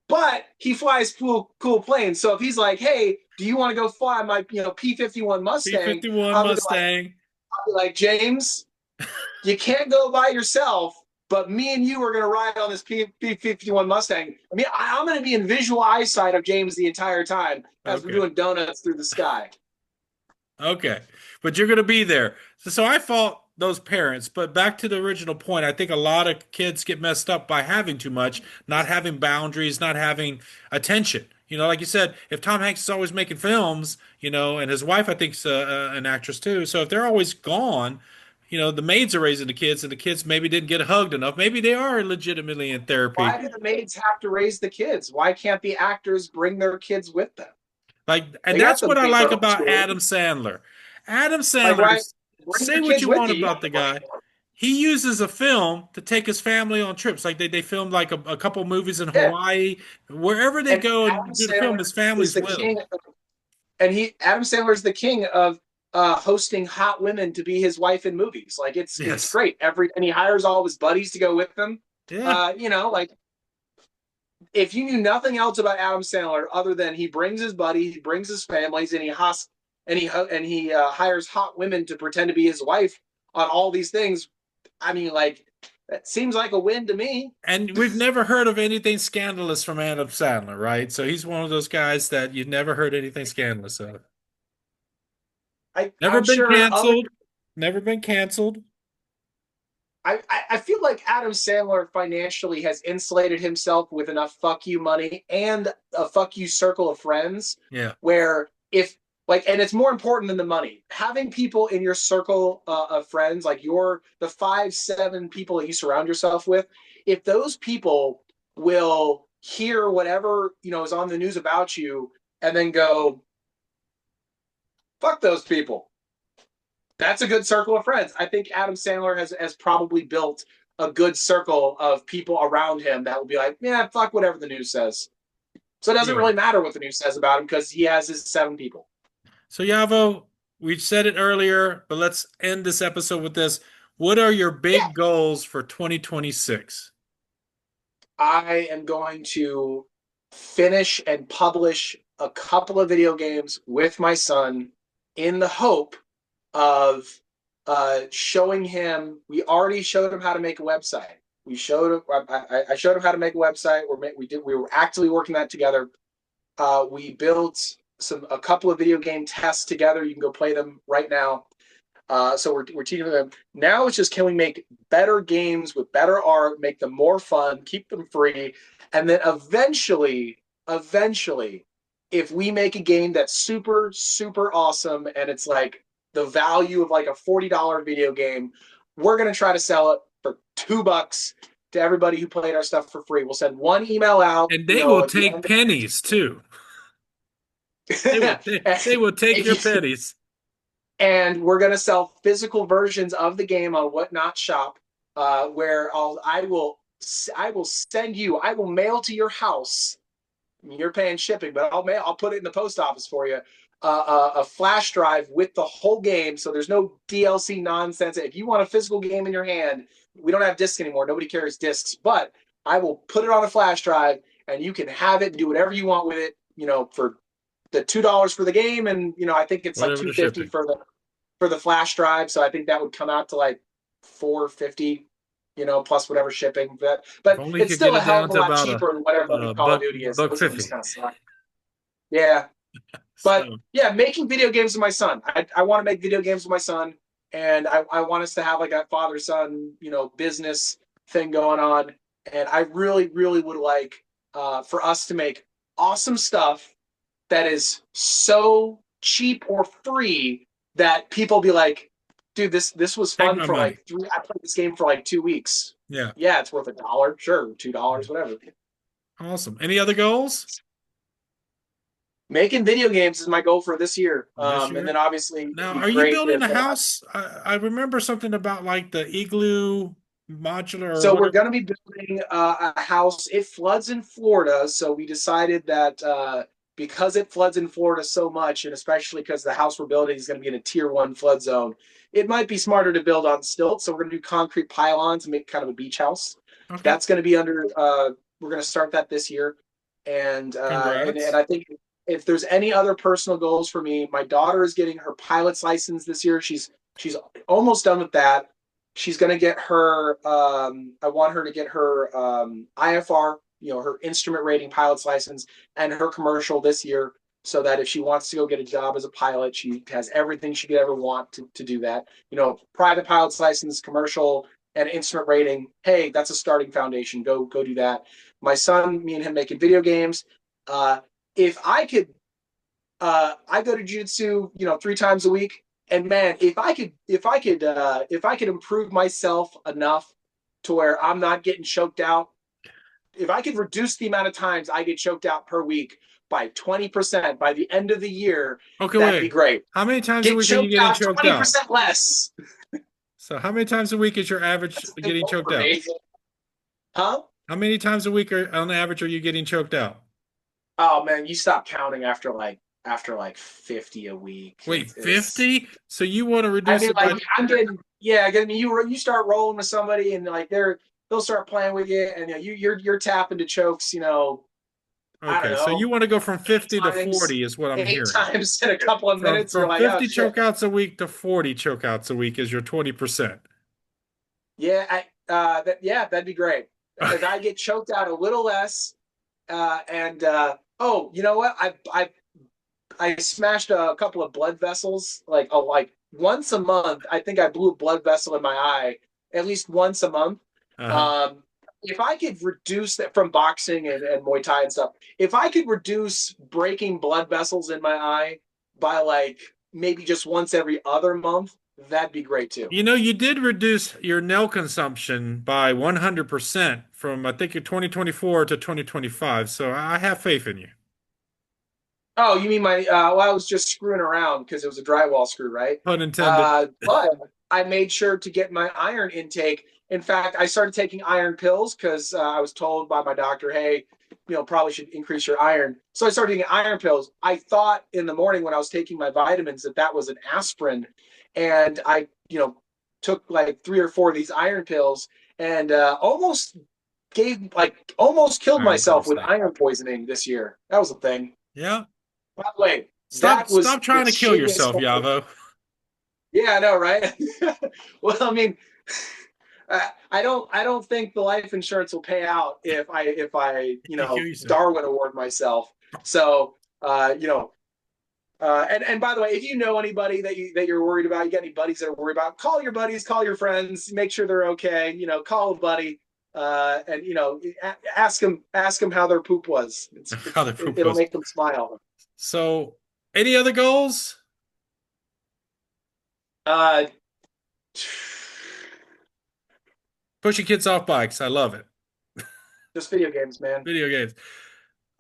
But he flies cool planes. So if he's like, "Hey, do you want to go fly my P-51 Mustang?" B-51 I'll be like, Mustang. James, you can't go by yourself, but me and you are going to ride on this P-51 Mustang. I mean, I'm going to be in visual eyesight of James the entire time as we're Okay. doing donuts through the sky. Okay. But you're going to be there. So I fault those parents. But back to the original point, I think a lot of kids get messed up by having too much, not having boundaries, not having attention. Like you said, if Tom Hanks is always making films, and his wife, I think, is an actress too. So if they're always gone, the maids are raising the kids, and the kids maybe didn't get hugged enough. Maybe they are legitimately in therapy. Why do the maids have to raise the kids? Why can't the actors bring their kids with them? Like, and They got that's the what I like paper about school. Adam Sandler. Adam Like, Sandler, why bring say your what kids you with want you? You about got the the money guy. for it. He uses a film to take his family on trips. Like they filmed like a couple movies in Yeah. Hawaii. Wherever they And go Adam and do the film, Sandler his is family's the with them. king and he Adam Sandler is the king of hosting hot women to be his wife in movies. Like it's Yes. great. And he hires all of his buddies to go with him. Yeah. Like if you knew nothing else about Adam Sandler other than he brings his buddy, he brings his families, and he hires hot women to pretend to be his wife on all these things. I mean, like that seems like a win to me. And we've never heard of anything scandalous from Adam Sandler, right? So he's one of those guys that you've never heard anything scandalous of. Never I'm been sure other canceled. Never been canceled. I feel like Adam Sandler financially has insulated himself with enough fuck you money and a fuck you circle of friends Yeah. where if like and it's more important than the money having people in your circle of friends like the 5-7 people that you surround yourself with if those people will hear whatever is on the news about you and then go fuck those people. That's a good circle of friends. I think Adam Sandler has probably built a good circle of people around him that will be like, yeah, fuck whatever the news says. So it doesn't really Good. matter what the news says about him because he has his 7 people. So, Yavo, we said it earlier, but let's end this episode with this. What are your Yeah. big goals for 2026? I am going to finish and publish a couple of video games with my son in the hope of showing him. We already showed him how to make a website. We showed him. I showed him how to make a website. We were actively working that together. We built a couple of video game tests together. You can go play them right now. So we're teaching them. Now it's just can we make better games with better art, make them more fun, keep them free, and then eventually, if we make a game that's super super awesome and it's like the value of like a $40 video game, we're gonna try to sell it for $2 to everybody who played our stuff for free. We'll send one email out, And they will at the take end. pennies too. They will take your pennies. And we're going to sell physical versions of the game on Whatnot Shop, where I will send you, I will mail to your house. You're paying shipping, but I'll put it in the post office for you. A flash drive with the whole game, so there's no DLC nonsense. If you want a physical game in your hand, we don't have discs anymore. Nobody carries discs, but I will put it on a flash drive, and you can have it and do whatever you want with it. For the $2 for the game, and I think it's like Whatever the 250 shipping. for the flash drive. So I think that would come out to like 450, plus whatever shipping. If But only you it's could still get a it hell down of a to lot about cheaper than whatever a Call of buck Duty is. buck Those things 50. kind of suck. Yeah, but So yeah, making video games with my son. I want to make video games with my son, and I want us to have like a father son business thing going on. And I really really would like for us to make awesome stuff that is so cheap or free that people be like, dude, this was Take fun my for money. like three. I played this game for like 2 weeks. Yeah. Yeah, it's worth $1, sure, $2, whatever. Awesome. Any other goals Making video games is my goal for this year. this And year? then obviously it'd Now, be are you great building if a house? I remember something about like the igloo modular or so we're whatever. going to be building a house. It floods in Florida, so we decided that because it floods in Florida so much, and especially because the house we're building is going to be in a tier 1 flood zone, it might be smarter to build on stilts. So we're going to do concrete pylons and make kind of a beach house. Okay. That's going to be under. We're going to start that this year, and Congrats. I think if there's any other personal goals for me, my daughter is getting her pilot's license this year. She's almost done with that. She's going to get her. I want her to get her IFR, her instrument rating pilot's license, and her commercial this year, so that if she wants to go get a job as a pilot, she has everything she could ever want to do that. Private pilot's license, commercial, and instrument rating. Hey, that's a starting foundation. Go do that. My son, me and him making video games. If I could, I go to jiu-jitsu, 3 times a week. And man, if I could improve myself enough to where I'm not getting choked out, if I could reduce the amount of times I get choked out per week by 20% by the end of the year, Okay, that'd be wait. great. How many times a Get week are you choked getting out choked out? 20% less. So, how many times a week is your average That's a big getting goal choked for out? me. Huh? How many times a week on average are you getting choked out? Oh man, you stop counting after like 50 a week. Wait, It's 50? So you want to I reduce mean, it like by I'm getting, yeah. I mean, you start rolling with somebody, and like they'll start playing with you, and you're tapping to chokes. I don't Okay, so you know, want to go from 50 to times, 40 is what I'm eight hearing. times in a couple of From minutes. You're from like, oh 50 shit, chokeouts a week to 40 chokeouts a week is your 20%. yeah, yeah, that'd be great. If I get choked out a little less, and oh, you know what? I smashed a couple of blood vessels, like once a month. I think I blew a blood vessel in my eye at least once a month. Uh-huh. Um, if I could reduce that from boxing and Muay Thai and stuff, if I could reduce breaking blood vessels in my eye by like maybe just once every other month, that'd be great too. You did reduce your nail consumption by 100% from I think your 2024 to 2025, so I have faith in you. Oh, you mean my? Well, I was just screwing around because it was a drywall screw, right? Pun intended. But I made sure to get my iron intake. In fact, I started taking iron pills because I was told by my doctor, "Hey, probably should increase your iron." So I started taking iron pills. I thought in the morning when I was taking my vitamins that was an aspirin, and I, took like 3 or 4 of these iron pills and almost killed Iron myself with poisoning. iron poisoning this year. That was a thing. Yeah. By the way, Stop that was stop the trying to kill shittiest. yourself, Yavo. Yeah, I know, right? Well, I mean, I don't think the life insurance will pay out if I You kill yourself. Darwin Award myself. So and by the way, if you know anybody that you're worried about, you got any buddies that are worried about, call your buddies, call your friends, make sure they're okay. Call a buddy, and ask them how their poop was. How the poop It'll was. make them smile. So, any other goals? Uh, Pushing kids off bikes. I love it. just video games, man. Video games.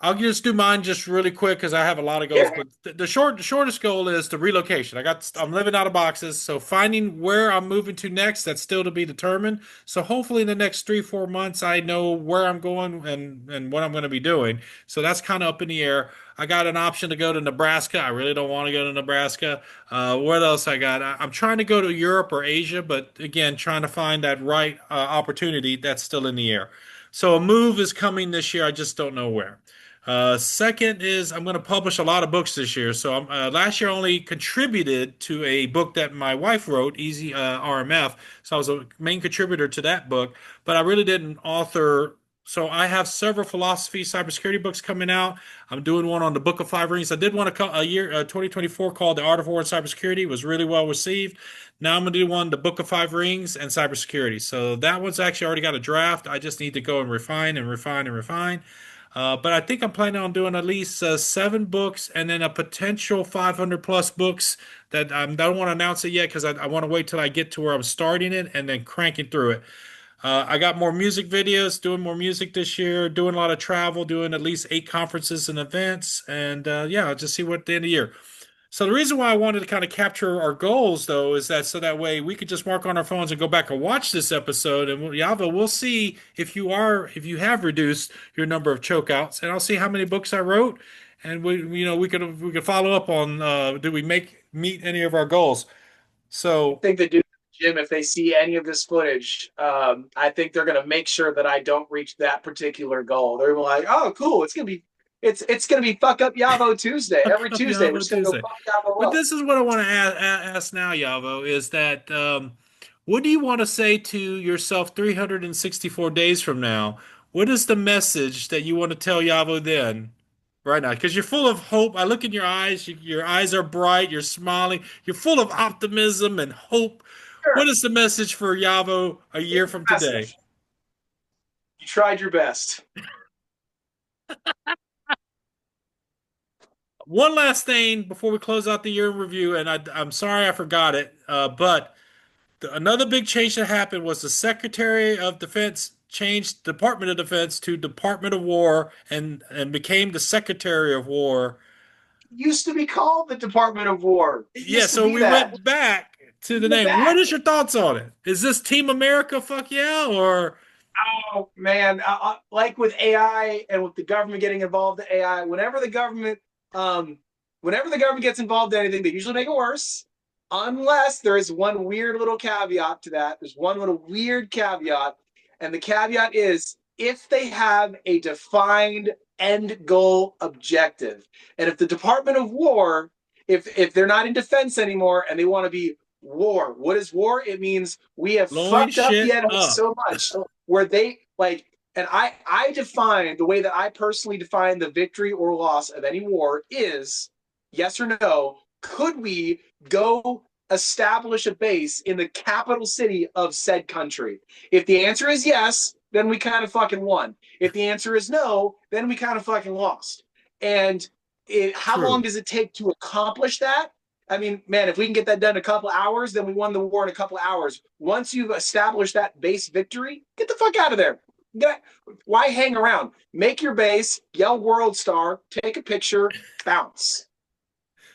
I'll just do mine just really quick because I have a lot of goals. Yeah. But the shortest goal is the relocation. I'm living out of boxes, so finding where I'm moving to next, that's still to be determined. So hopefully in the next 3, 4 months, I know where I'm going and what I'm going to be doing. So that's kind of up in the air. I got an option to go to Nebraska. I really don't want to go to Nebraska. What else I got? I'm trying to go to Europe or Asia, but again, trying to find that right opportunity. That's still in the air. So a move is coming this year. I just don't know where. Second is I'm going to publish a lot of books this year. So last year I only contributed to a book that my wife wrote, Easy RMF. So I was a main contributor to that book, but I really didn't author. So I have several philosophy cybersecurity books coming out. I'm doing one on the Book of Five Rings. I did one a year, 2024, called The Art of War in Cybersecurity. It was really well received. Now I'm going to do one, The Book of Five Rings and Cybersecurity. So that one's actually already got a draft. I just need to go and refine and refine and refine. But I think I'm planning on doing at least 7 books and then a potential 500 plus books that I don't want to announce it yet because I want to wait till I get to where I'm starting it and then cranking through it. I got more music videos, doing more music this year, doing a lot of travel, doing at least 8 conferences and events. And yeah, I'll just see what at the end of the year. So the reason why I wanted to kind of capture our goals, though, is that so that way we could just mark on our phones and go back and watch this episode. And Yava, we'll see if you have reduced your number of chokeouts, and I'll see how many books I wrote, and we could follow up on did we meet any of our goals. I So think the dude, Jim, if they see any of this footage, I think they're gonna make sure that I don't reach that particular goal. They're like, "Oh, cool! It's gonna be fuck up Yavo Tuesday. fuck Every up Tuesday, we're Yavo just gonna go Tuesday. fuck Yavo But up." this is what I want to ask now, Yavo, is that what do you want to say to yourself 364 days from now? What is the message that you want to tell Yavo then, right now? Because you're full of hope. I look in your eyes. Your eyes are bright. You're smiling. You're full of optimism and hope. What Sure. is the message for Yavo a year from today? Message. You tried your best. One last thing before we close out the year in review, and I'm sorry I forgot it, but. Another big change that happened was the Secretary of Defense changed Department of Defense to Department of War and became the Secretary of War. It used to be called the Department of War. It Yeah, used to so be we that. went back to the In the name. What back. is your thoughts on it? Is this Team America? Fuck yeah, or Oh man, like with AI and with the government getting involved in AI, um, whenever the government gets involved in anything, they usually make it worse. Unless there is one weird little caveat to that. There's one little weird caveat, and the caveat is if they have a defined end goal objective, and if the Department of War, if they're not in defense anymore and they want to be war, what is war? It means we have blowing fucked up the shit enemy up? so much where they like, and I define the way that I personally define the victory or loss of any war is yes or no, could we go establish a base in the capital city of said country? If the answer is yes, then we kind of fucking won. If the answer is no, then we kind of fucking lost. And how long True. does it take to accomplish that? I mean, man, if we can get that done in a couple hours, then we won the war in a couple hours. Once you've established that base victory, get the fuck out of there. Why hang around? Make your base, yell World Star, take a picture, bounce.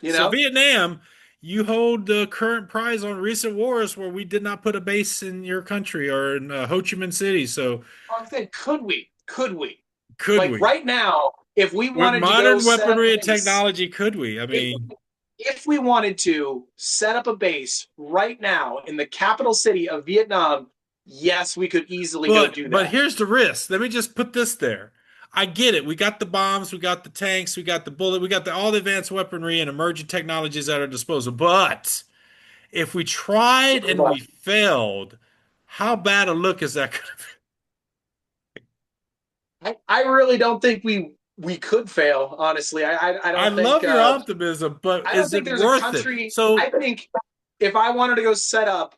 You So know? Vietnam, you hold the current prize on recent wars where we did not put a base in your country or in Ho Chi Minh City. So I'm saying, could we? Could we? could Like we? right now, if we With wanted to go modern set up weaponry and a base, technology, could we? I if, mean, if we wanted to set up a base right now in the capital city of Vietnam, yes, we could easily go but do but that. here's the risk. Let me just put this there. I get it. We got the bombs, we got the tanks, we got the bullet, we got all the advanced weaponry and emerging technologies at our disposal. But if we tried and we failed, how bad a look is that going to be? I really don't think we could fail. Honestly, I I don't think love your optimism, but I don't is think it there's a worth it? country. I So, think if I wanted to go set up,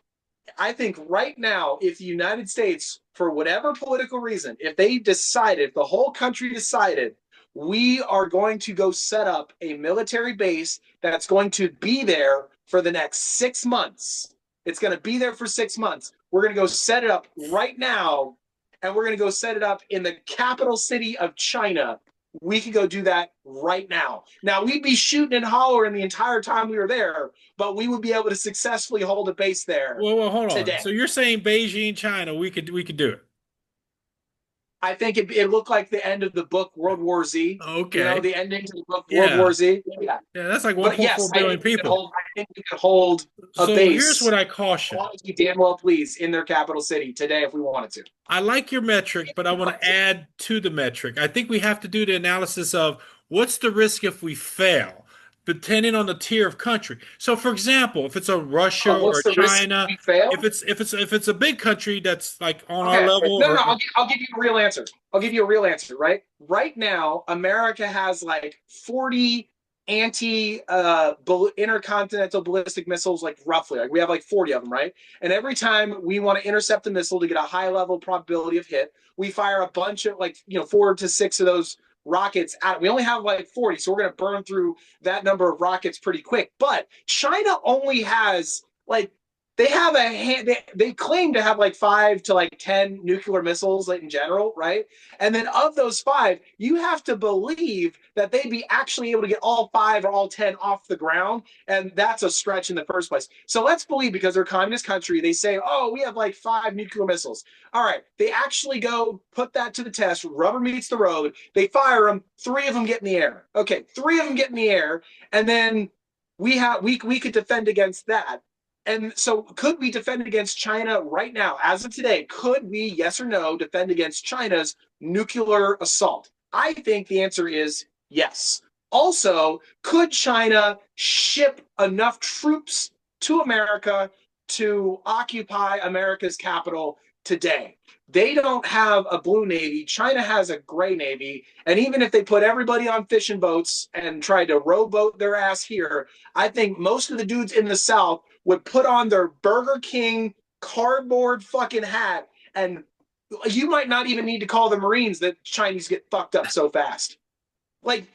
I think right now, if the United States, for whatever political reason, if they decided, if the whole country decided, we are going to go set up a military base that's going to be there for the next 6 months. It's going to be there for 6 months. We're going to go set it up right now, and we're going to go set it up in the capital city of China. We could go do that right now. Now, we'd be shooting and hollering the entire time we were there, but we would be able to successfully hold a base there well, hold on. today. So you're saying Beijing, China, we could do it. I think it looked like the end of the book World War Z. You know, Okay. the ending to the book World Yeah. War Z. Yeah. Yeah, that's like But 1.4 yes, I billion think we could people. hold. I think we could hold a So here's base what I as long caution. as we damn well please in their capital city today if we wanted to. I like your metric, but I want to add to the metric. I think we have to do the analysis of what's the risk if we fail, depending on the tier of country. So, for example, if it's a Russia or What's the risk if China, we fail? if it's a big country that's like on our Okay. level, No, no, or no. I'll give you a real answer. I'll give you a real answer, right? Right now, America has like 40 anti intercontinental ballistic missiles, like roughly. Like we have like 40 of them, right? And every time we want to intercept a missile to get a high level probability of hit, we fire a bunch of like, 4 to 6 of those rockets out. We only have like 40, so we're going to burn through that number of rockets pretty quick. But China only has like they have they claim to have like 5 to 10 nuclear missiles like in general, right? And then of those five, you have to believe that they'd be actually able to get all five or all 10 off the ground. And that's a stretch in the first place. So let's believe, because they're a communist country, they say, oh, we have like 5 nuclear missiles. All right, they actually go put that to the test. Rubber meets the road. They fire them. 3 of them get in the air. Okay, 3 of them get in the air, and then we could defend against that. And so, could we defend against China right now, as of today? Could we, yes or no, defend against China's nuclear assault? I think the answer is yes. Also, could China ship enough troops to America to occupy America's capital today? They don't have a blue navy. China has a gray navy. And even if they put everybody on fishing boats and tried to rowboat their ass here, I think most of the dudes in the South would put on their Burger King cardboard fucking hat, and you might not even need to call the Marines. That Chinese get fucked up so fast. Like,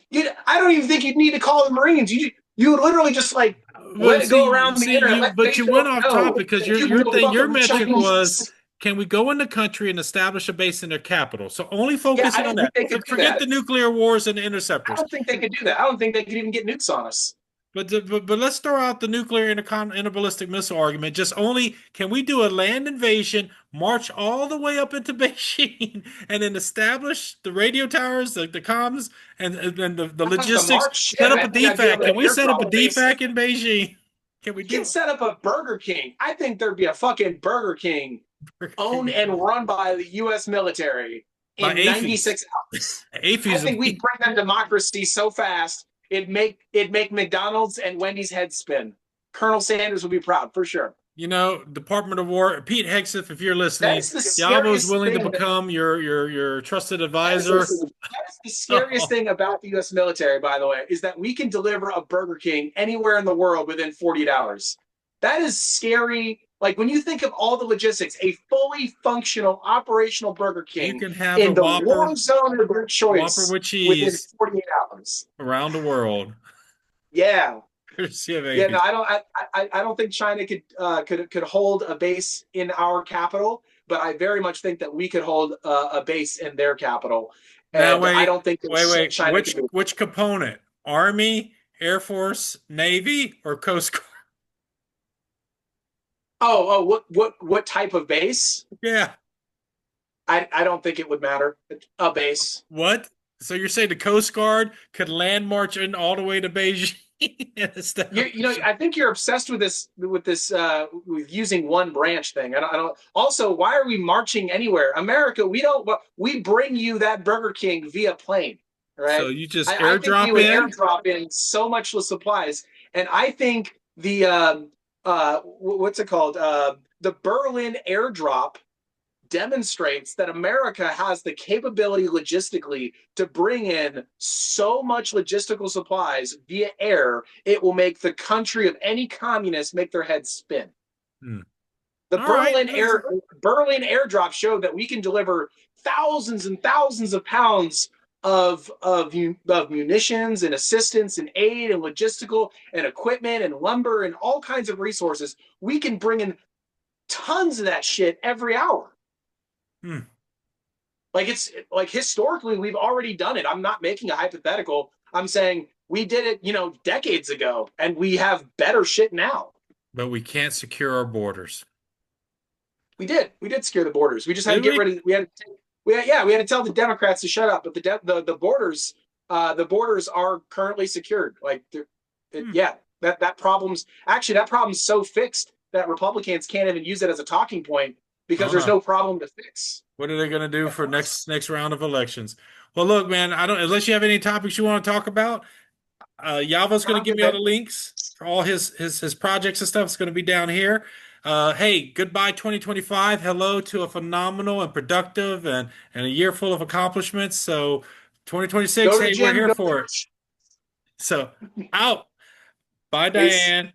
I don't even think you'd need to call the Marines. You would literally just like Well, let it go around the air and let but you went Facebook off know topic because that you blew your fucking metric was, Chinese. can we go in the country and establish a base in their capital? So only Yeah, I focusing on don't think that. they could do Forget that. the nuclear wars and the I interceptors. don't think they could do that. I don't think they could even get nukes on us. But let's throw out the nuclear interballistic missile argument. Just only can we do a land invasion, march all the way up into Beijing, and then establish the radio towers, the comms, and the I thought the logistics. March shit. Set up I a think I'd be DFAC. able to Can we set up a airdrop a base. DFAC in Beijing? Can we You can do set up a Burger King. I think there'd be a fucking Burger King owned it? and run by the U.S. military By in AFES. 96 hours. I AFES think would we'd be, bring them democracy so fast it'd make McDonald's and Wendy's heads spin. Colonel Sanders would be proud for sure. Department of War. Pete Hegseth, if you're That listening, is the Yavo is scariest willing to thing. become your trusted That is, advisor. that is the scariest thing about the U.S. military, by the way, is that we can deliver a Burger King anywhere in the world within 48 hours. That is scary. Like when you think of all the logistics, a fully functional, operational Burger You King can have a in the war zone of their Whopper choice with within cheese 48 hours. around the world. Yeah. Courtesy of Yeah, no, AFES. I don't think China could hold a base in our capital, but I very much think that we could hold a base in their capital, Now and I wait, don't think that wait. China could do it. Which component? Army, Air Force, Navy, or Coast Guard? Oh, what type of base? Yeah. I don't think it would matter. A base. What? So you're saying the Coast Guard could land march in all the way to Beijing and establish? I think you're obsessed with this with using one branch thing. I don't. Also, why are we marching anywhere? America, we don't. We bring you that Burger King via plane, So right? you just I think we airdrop would in? airdrop in so much with supplies, and I think what's it called? The Berlin airdrop demonstrates that America has the capability logistically to bring in so much logistical supplies via air, it will make the country of any communist make their heads spin. Hmm. The All right. Berlin airdrop showed that we can deliver thousands and thousands of pounds of munitions and assistance and aid and logistical and equipment and lumber and all kinds of resources. We can bring in tons of that shit every hour. Hmm. Like it's like historically we've already done it. I'm not making a hypothetical. I'm saying we did it, decades ago, and we have better shit now. But we can't secure our borders. We did secure the borders. We just had to Did get we? rid of. We had to tell the Democrats to shut up. But the borders are currently secured. Like, Hmm. yeah, that problem's so fixed that Republicans can't even use it as a talking point because there's Uh-huh. no problem to fix. What are they going to do for next round of elections? Well, look, man, I don't unless you have any topics you want to talk about. Yava's going to give me all the links for all his projects and stuff. It's going to be down here. Hey, goodbye 2025. Hello to a phenomenal and productive and a year full of accomplishments. So 2026, Go to the hey, we're gym. here Go for it. So out. Bye, Peace. Diane.